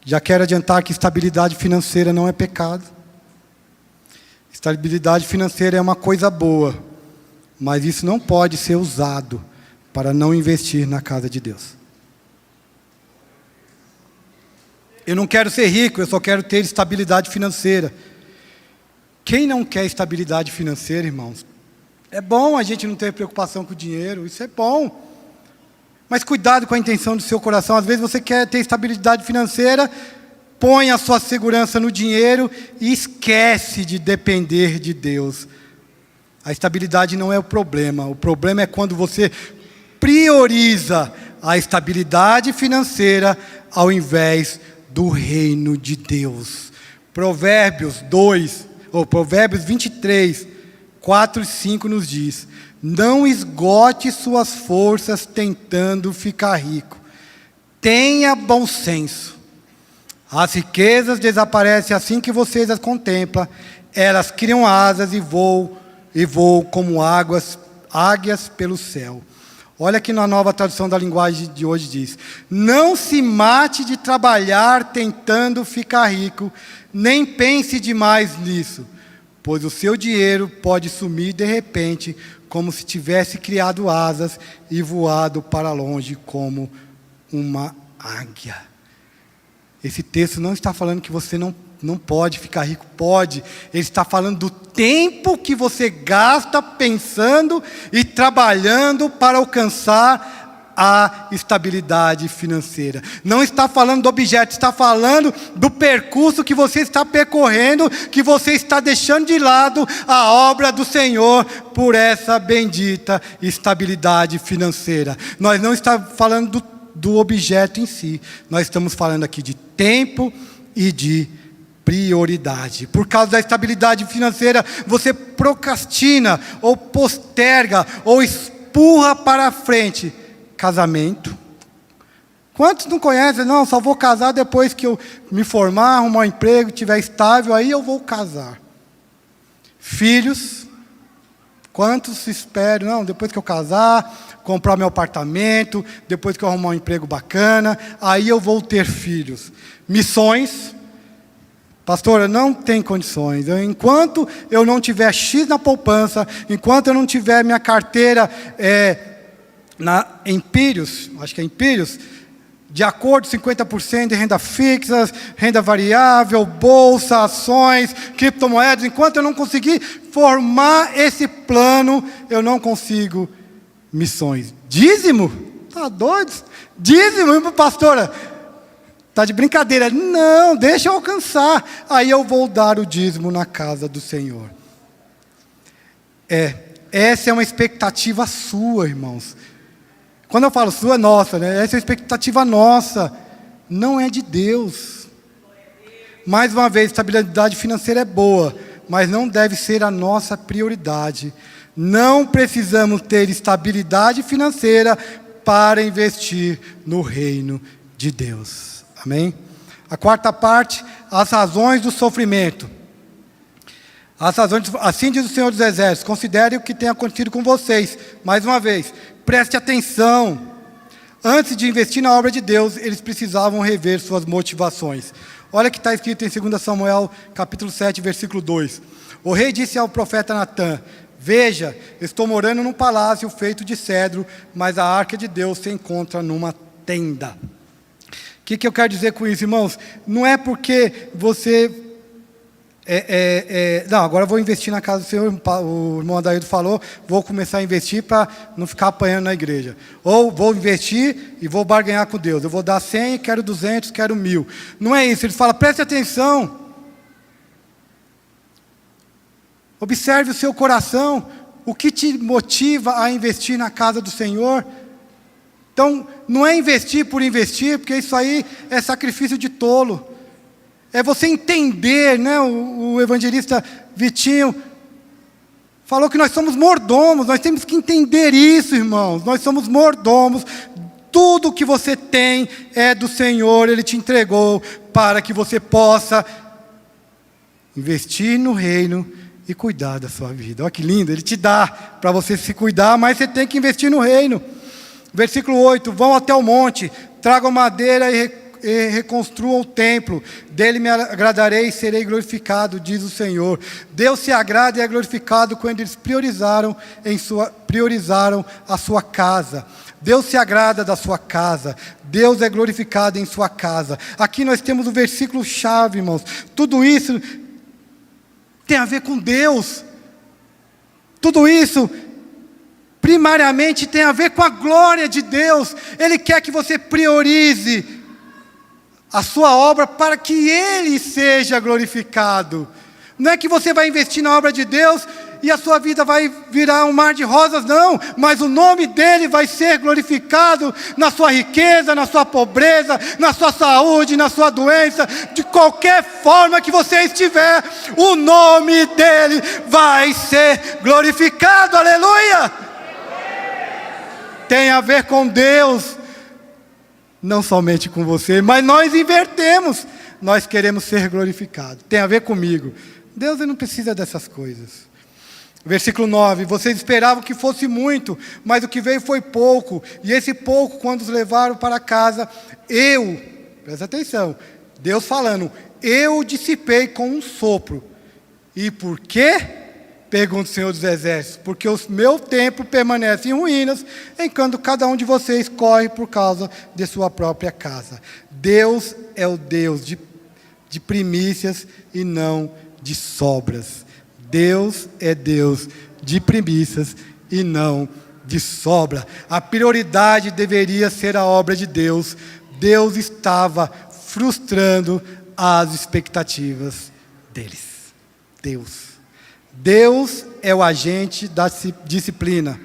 [SPEAKER 1] Já quero adiantar que estabilidade financeira não é pecado. Estabilidade financeira é uma coisa boa, mas isso não pode ser usado para não investir na casa de Deus. Eu não quero ser rico, eu só quero ter estabilidade financeira. Quem não quer estabilidade financeira, irmãos? É bom a gente não ter preocupação com o dinheiro, isso é bom. Mas cuidado com a intenção do seu coração. Às vezes você quer ter estabilidade financeira, põe a sua segurança no dinheiro e esquece de depender de Deus. A estabilidade não é o problema é quando você prioriza a estabilidade financeira ao invés do reino de Deus. Provérbios 23, 4 e 5 nos diz: não esgote suas forças tentando ficar rico. Tenha bom senso. As riquezas desaparecem assim que vocês as contemplam. Elas criam asas e voam como águias pelo céu. Olha aqui na Nova Tradução da Linguagem de hoje diz: não se mate de trabalhar tentando ficar rico, nem pense demais nisso, pois o seu dinheiro pode sumir de repente, como se tivesse criado asas e voado para longe como uma águia. Esse texto não está falando que você não pode ficar rico, pode. Ele está falando do tempo que você gasta pensando e trabalhando para alcançar a estabilidade financeira. Não está falando do objeto, está falando do percurso que você está percorrendo, que você está deixando de lado a obra do Senhor por essa bendita estabilidade financeira. Nós não estamos falando do objeto em si, nós estamos falando aqui de tempo e de prioridade. Por causa da estabilidade financeira, você procrastina, ou posterga, ou empurra para frente casamento. Quantos não conhecem? Não, só vou casar depois que eu me formar, arrumar um emprego, estiver estável, aí eu vou casar. Filhos. Quantos esperam? Não, depois que eu casar, comprar meu apartamento, depois que eu arrumar um emprego bacana, aí eu vou ter filhos. Missões. Pastora, não tem condições. Enquanto eu não tiver X na poupança, enquanto eu não tiver minha carteira na Empírios, acho que é Empírios, de acordo 50% de renda fixa, renda variável, bolsa, ações, criptomoedas, enquanto eu não conseguir formar esse plano, eu não consigo missões. Dízimo? Tá doido? Dízimo, pastora? Está de brincadeira. Não, deixa eu alcançar. Aí eu vou dar o dízimo na casa do Senhor. Essa é uma expectativa sua, irmãos. Quando eu falo sua, é nossa, né? Essa é uma expectativa nossa. Não é de Deus. Mais uma vez, estabilidade financeira é boa, mas não deve ser a nossa prioridade. Não precisamos ter estabilidade financeira para investir no reino de Deus. Amém? A quarta parte, as razões do sofrimento. Assim diz o Senhor dos Exércitos, considere o que tem acontecido com vocês. Mais uma vez, preste atenção. Antes de investir na obra de Deus, eles precisavam rever suas motivações. Olha o que está escrito em 2 Samuel, capítulo 7, versículo 2. O rei disse ao profeta Natã: veja, estou morando num palácio feito de cedro, mas a arca de Deus se encontra numa tenda. O que eu quero dizer com isso, irmãos? Não é porque você... não, agora eu vou investir na casa do Senhor, o irmão Adaildo falou, vou começar a investir para não ficar apanhando na igreja. Ou vou investir e vou barganhar com Deus. Eu vou dar 100, quero 200, quero 1.000. Não é isso, ele fala, preste atenção. Observe o seu coração, o que te motiva a investir na casa do Senhor. Então, não é investir por investir, porque isso aí é sacrifício de tolo. É você entender, né? O evangelista Vitinho falou que nós somos mordomos, nós temos que entender isso, irmãos. Nós somos mordomos, tudo que você tem é do Senhor, Ele te entregou para que você possa investir no reino e cuidar da sua vida. Olha que lindo, Ele te dá para você se cuidar, mas você tem que investir no reino. Versículo 8, vão até o monte, tragam madeira e reconstruam o templo, dele me agradarei e serei glorificado, diz o Senhor. Deus se agrada e é glorificado quando eles priorizaram a sua casa. Deus se agrada da sua casa, Deus é glorificado em sua casa. Aqui nós temos o versículo chave, irmãos. Tudo isso tem a ver com Deus. Tudo isso primariamente tem a ver com a glória de Deus. Ele quer que você priorize a sua obra para que Ele seja glorificado. Não é que você vai investir na obra de Deus e a sua vida vai virar um mar de rosas, não. Mas o nome dEle vai ser glorificado na sua riqueza, na sua pobreza, na sua saúde, na sua doença. De qualquer forma que você estiver, o nome dEle vai ser glorificado. Aleluia! Tem a ver com Deus, não somente com você, mas nós invertemos. Nós queremos ser glorificados. Tem a ver comigo. Deus não precisa dessas coisas. Versículo 9, vocês esperavam que fosse muito, mas o que veio foi pouco. E esse pouco, quando os levaram para casa, presta atenção, Deus falando, eu dissipei com um sopro. E por quê? Pergunta o Senhor dos Exércitos, porque o meu templo permanece em ruínas, enquanto cada um de vocês corre por causa de sua própria casa. Deus é o Deus de primícias e não de sobras. Deus é Deus de primícias e não de sobra. A prioridade deveria ser a obra de Deus. Deus estava frustrando as expectativas deles. Deus é o agente da disciplina.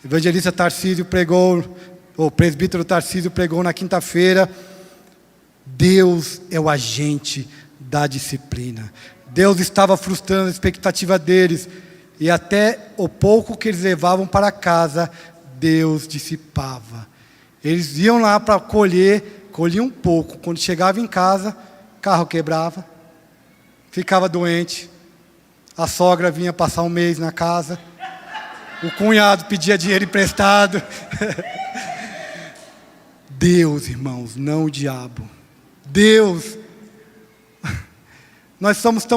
[SPEAKER 1] O evangelista Tarcísio pregou, o presbítero Tarcísio pregou na quinta-feira. Deus é o agente da disciplina. Deus estava frustrando a expectativa deles. E até o pouco que eles levavam para casa, Deus dissipava. Eles iam lá para colhiam um pouco. Quando chegava em casa, o carro quebrava, ficava doente. A sogra vinha passar um mês na casa. O cunhado pedia dinheiro emprestado. Deus, irmãos, não o diabo. Deus. Nós estamos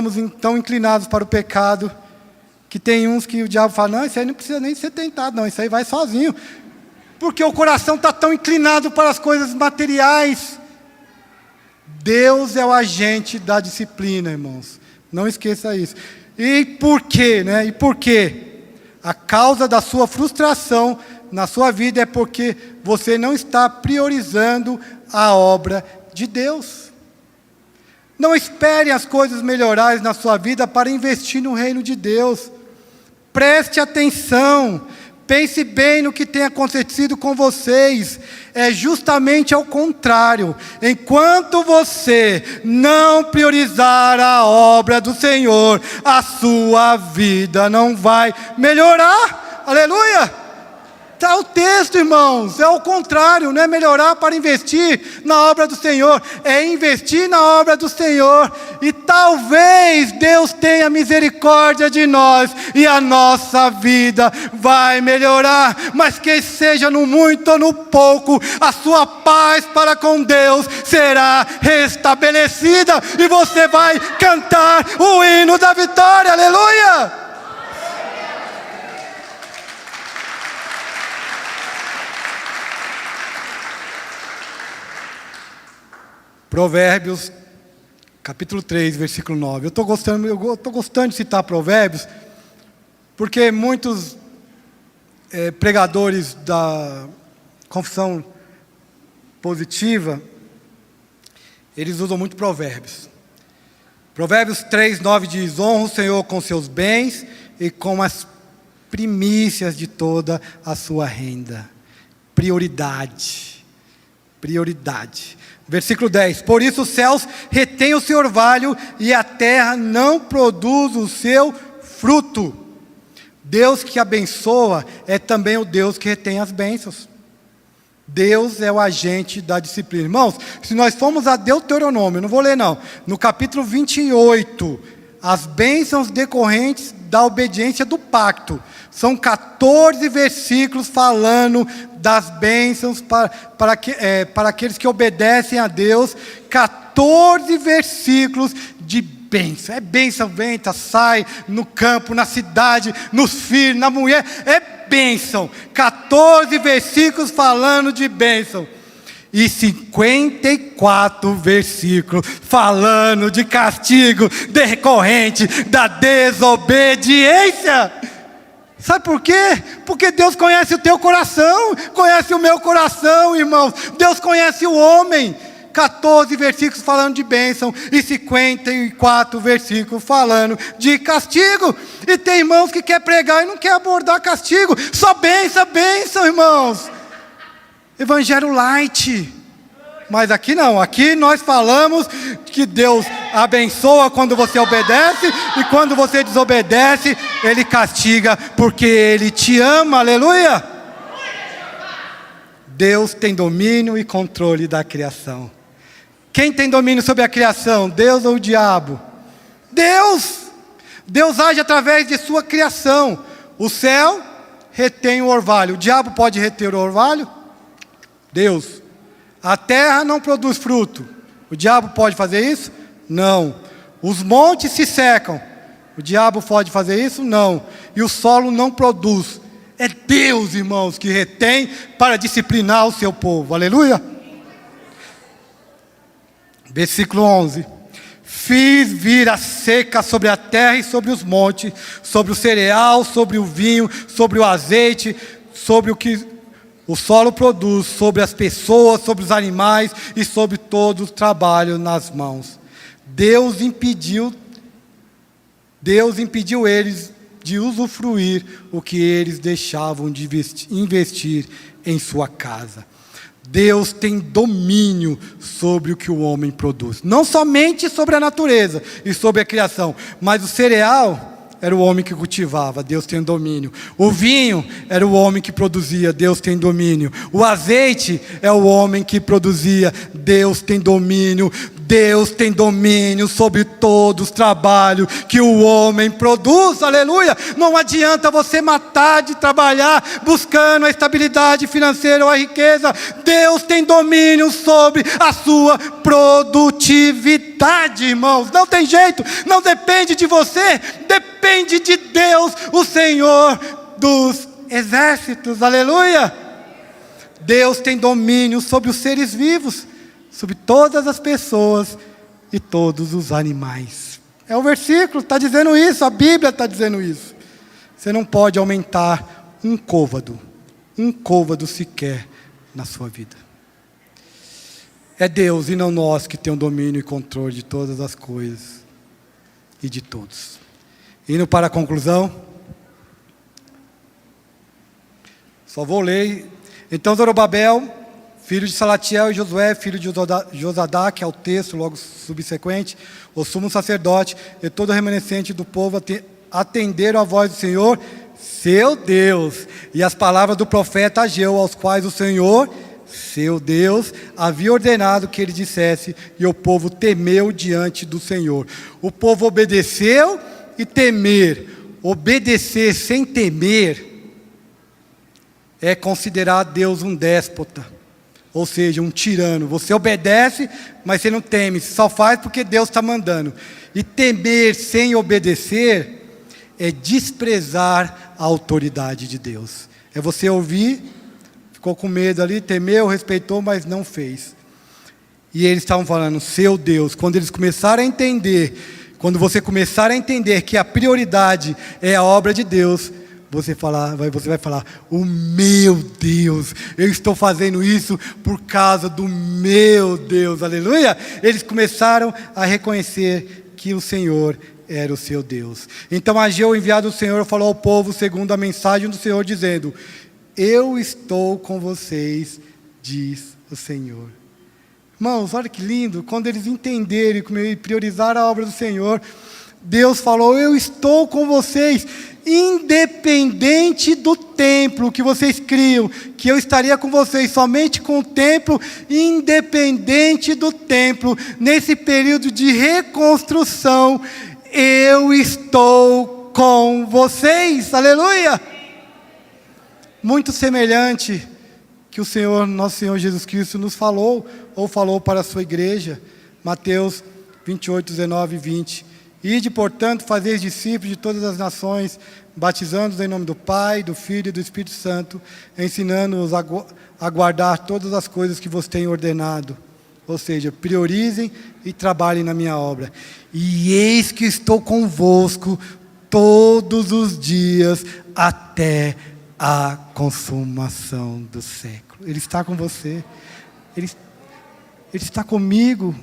[SPEAKER 1] tão inclinados para o pecado, que tem uns que o diabo fala, não, isso aí não precisa nem ser tentado, não, isso aí vai sozinho. Porque o coração está tão inclinado para as coisas materiais. Deus é o agente da disciplina, irmãos. Não esqueça isso. E por quê, né? E por quê? A causa da sua frustração na sua vida é porque você não está priorizando a obra de Deus. Não espere as coisas melhorarem na sua vida para investir no reino de Deus. Preste atenção, pense bem no que tem acontecido com vocês. É justamente ao contrário. Enquanto você não priorizar a obra do Senhor, a sua vida não vai melhorar. Aleluia! Está o texto, irmãos, é o contrário, não é melhorar para investir na obra do Senhor, é investir na obra do Senhor, e talvez Deus tenha misericórdia de nós, e a nossa vida vai melhorar, mas que seja no muito ou no pouco, a sua paz para com Deus será restabelecida, e você vai cantar o hino da vitória, aleluia! Provérbios, capítulo 3, versículo 9. Eu estou gostando de citar Provérbios, porque muitos pregadores da confissão positiva, eles usam muito Provérbios. Provérbios 3, 9 diz: honra o Senhor com seus bens e com as primícias de toda a sua renda. Prioridade. Versículo 10: por isso os céus retêm o seu orvalho e a terra não produz o seu fruto. Deus que abençoa é também o Deus que retém as bênçãos. Deus é o agente da disciplina. Irmãos, se nós formos a Deuteronômio, não vou ler não, no capítulo 28, as bênçãos decorrentes da obediência do pacto, são 14 versículos falando das bênçãos para aqueles que obedecem a Deus. 14 versículos de bênção. É bênção, venta, sai no campo, na cidade, nos filhos, na mulher. É bênção. 14 versículos falando de bênção. E 54 versículos falando de castigo decorrente da desobediência. Sabe por quê? Porque Deus conhece o teu coração, conhece o meu coração, irmãos. Deus conhece o homem. 14 versículos falando de bênção e 54 versículos falando de castigo. E tem irmãos que quer pregar e não quer abordar castigo. Só bênção, bênção, irmãos. Evangelho light. Mas aqui não, aqui nós falamos que Deus abençoa quando você obedece, e quando você desobedece, Ele castiga, porque Ele te ama, aleluia! Deus tem domínio e controle da criação. Quem tem domínio sobre a criação? Deus ou o diabo? Deus! Deus age através de sua criação. O céu retém o orvalho. O diabo pode reter o orvalho? Deus. A terra não produz fruto. O diabo pode fazer isso? Não. Os montes se secam. O diabo pode fazer isso? Não. E o solo não produz. É Deus, irmãos, que retém para disciplinar o seu povo. Aleluia. Versículo 11. Fiz vir a seca sobre a terra e sobre os montes, sobre o cereal, sobre o vinho, sobre o azeite, sobre o que o solo produz, sobre as pessoas, sobre os animais e sobre todo o trabalho nas mãos. Deus impediu eles de usufruir o que eles deixavam de investir em sua casa. Deus tem domínio sobre o que o homem produz. Não somente sobre a natureza e sobre a criação, mas o cereal era o homem que cultivava, Deus tem domínio. O vinho era o homem que produzia, Deus tem domínio. O azeite é o homem que produzia, Deus tem domínio. Deus tem domínio sobre todos os trabalhos que o homem produz, aleluia. Não adianta você matar de trabalhar buscando a estabilidade financeira ou a riqueza. Deus tem domínio sobre a sua produtividade, irmãos. Não tem jeito, não depende de você, depende de Deus, o Senhor dos exércitos, aleluia. Deus tem domínio sobre os seres vivos, sobre todas as pessoas e todos os animais. É o versículo, está dizendo isso, a Bíblia está dizendo isso. Você não pode aumentar um côvado sequer na sua vida. É Deus e não nós que tem o domínio e controle de todas as coisas e de todos. Indo para a conclusão, só vou ler. Então Zorobabel, filho de Salatiel, e Josué, filho de Josadá, que é o texto logo subsequente, o sumo sacerdote e todo o remanescente do povo atenderam a voz do Senhor, seu Deus, e as palavras do profeta Ageu, aos quais o Senhor, seu Deus, havia ordenado que ele dissesse, e o povo temeu diante do Senhor. O povo obedeceu e temer. Obedecer sem temer é considerar Deus um déspota, ou seja, um tirano. Você obedece, mas você não teme, você só faz porque Deus está mandando. E temer sem obedecer é desprezar a autoridade de Deus. É você ouvir, ficou com medo ali, temeu, respeitou, mas não fez. E eles estavam falando, seu Deus. Quando eles começaram a entender, quando você começar a entender que a prioridade é a obra de Deus, você vai falar, o meu Deus, eu estou fazendo isso por causa do meu Deus, aleluia. Eles começaram a reconhecer que o Senhor era o seu Deus. Então Ageu, enviado do Senhor, falou ao povo segundo a mensagem do Senhor, dizendo, eu estou com vocês, diz o Senhor. Irmãos, olha que lindo, quando eles entenderam e priorizaram a obra do Senhor, Deus falou, eu estou com vocês, independente do templo que vocês criam, que eu estaria com vocês somente com o templo, independente do templo, nesse período de reconstrução, eu estou com vocês, aleluia! Muito semelhante que o Senhor, nosso Senhor Jesus Cristo nos falou, ou falou para a sua igreja, Mateus 28, 19 e 20. Ide, portanto, fazeis discípulos de todas as nações, batizando-os em nome do Pai, do Filho e do Espírito Santo, ensinando-os a guardar todas as coisas que vos tenho ordenado. Ou seja, priorizem e trabalhem na minha obra. E eis que estou convosco todos os dias até a consumação do século. Ele está com você. Ele está comigo.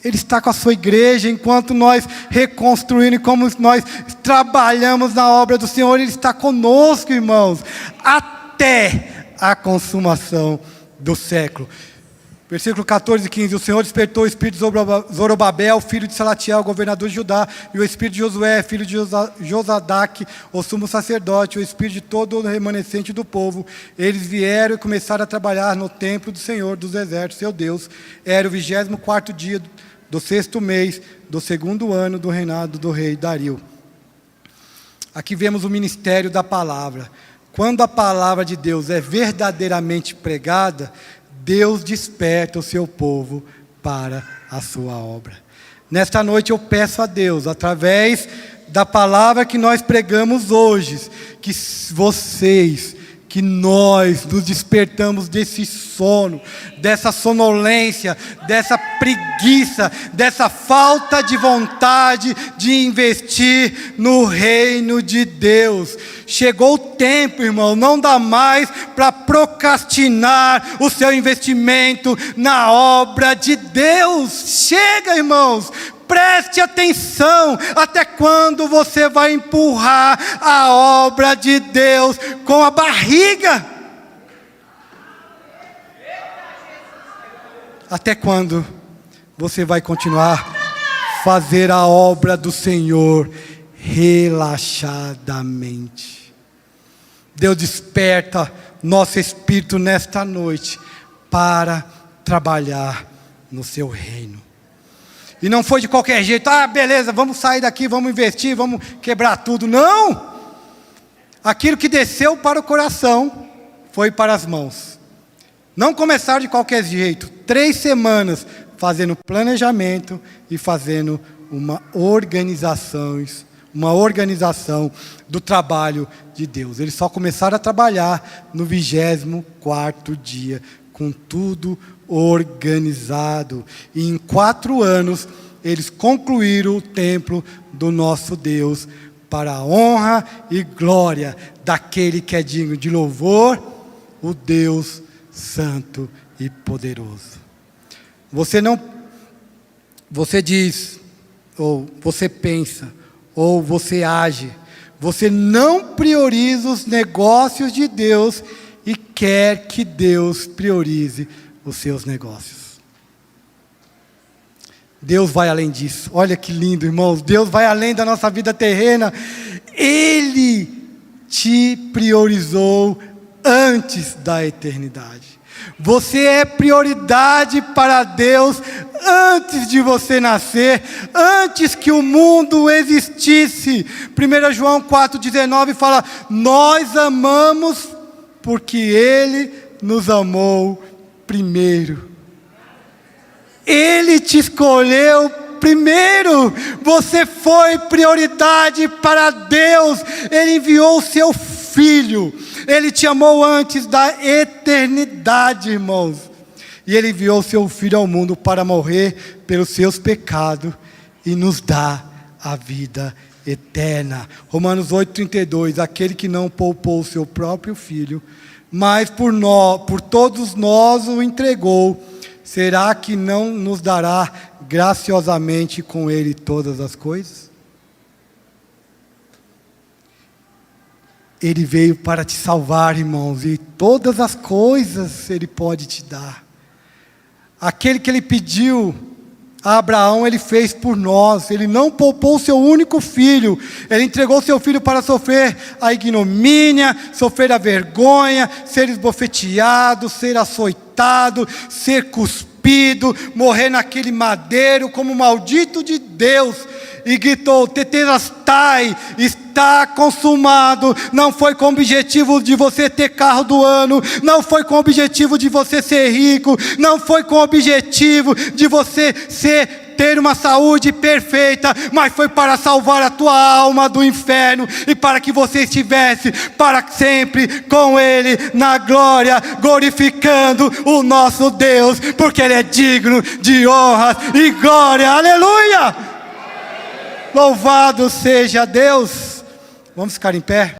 [SPEAKER 1] Ele está com a sua igreja, enquanto nós reconstruímos, como nós trabalhamos na obra do Senhor, Ele está conosco, irmãos, até a consumação do século. Versículo 14 e 15, o Senhor despertou o espírito de Zorobabel, filho de Salatiel, governador de Judá, e o espírito de Josué, filho de Josadaque, o sumo sacerdote, o espírito de todo o remanescente do povo. Eles vieram e começaram a trabalhar no templo do Senhor dos exércitos, seu Deus. Era o 24º dia do 6º mês, do 2º ano do reinado do rei Dario. Aqui vemos o ministério da palavra. Quando a palavra de Deus é verdadeiramente pregada, Deus desperta o seu povo para a sua obra. Nesta noite eu peço a Deus, através da palavra que nós pregamos hoje, que vocês, que nós nos despertamos desse sono, dessa sonolência, dessa preguiça, dessa falta de vontade de investir no reino de Deus. Chegou o tempo, irmão, não dá mais para procrastinar o seu investimento na obra de Deus. Chega, irmãos. Preste atenção, até quando você vai empurrar a obra de Deus com a barriga? Até quando você vai continuar a fazer a obra do Senhor relaxadamente? Deus desperta nosso espírito nesta noite para trabalhar no seu reino. E não foi de qualquer jeito, beleza, vamos sair daqui, vamos investir, vamos quebrar tudo. Não! Aquilo que desceu para o coração, foi para as mãos. Não começaram de qualquer jeito. 3 semanas fazendo planejamento e fazendo uma organização do trabalho de Deus. Eles só começaram a trabalhar no 24º dia, com tudo organizado. E em 4 anos, eles concluíram o templo do nosso Deus, para a honra e glória daquele que é digno de louvor, o Deus Santo e Poderoso. Você diz, ou você pensa, ou você age. Você não prioriza os negócios de Deus e quer que Deus priorize os seus negócios. Deus vai além disso. Olha que lindo, irmãos. Deus vai além da nossa vida terrena. Ele te priorizou antes da eternidade. Você é prioridade para Deus antes de você nascer, antes que o mundo existisse. 1 João 4,19 fala: nós amamos porque Ele nos amou primeiro. Ele te escolheu primeiro. Você foi prioridade para Deus. Ele enviou o seu Filho. Ele te amou antes da eternidade, irmãos. E Ele enviou o seu Filho ao mundo para morrer pelos seus pecados e nos dar a vida eterna. Romanos 8,32, aquele que não poupou o seu próprio Filho, mas por todos nós o entregou, será que não nos dará graciosamente com Ele todas as coisas? Ele veio para te salvar, irmãos, e todas as coisas Ele pode te dar. Aquele que Ele pediu a Abraão, Ele fez por nós. Ele não poupou o seu único filho. Ele entregou o seu filho para sofrer a ignomínia, sofrer a vergonha, ser esbofeteado, ser açoitado, ser cuspido, morrer naquele madeiro como maldito de Deus. E gritou: tetelestai, está consumado. Ter com o objetivo de você ter carro do ano, não foi com o objetivo de você ser rico, não foi com o objetivo de você ter uma saúde perfeita, mas foi para salvar a tua alma do inferno e para que você estivesse para sempre com Ele na glória, glorificando o nosso Deus, porque Ele é digno de honra e glória. Aleluia! Louvado seja Deus. Vamos ficar em pé?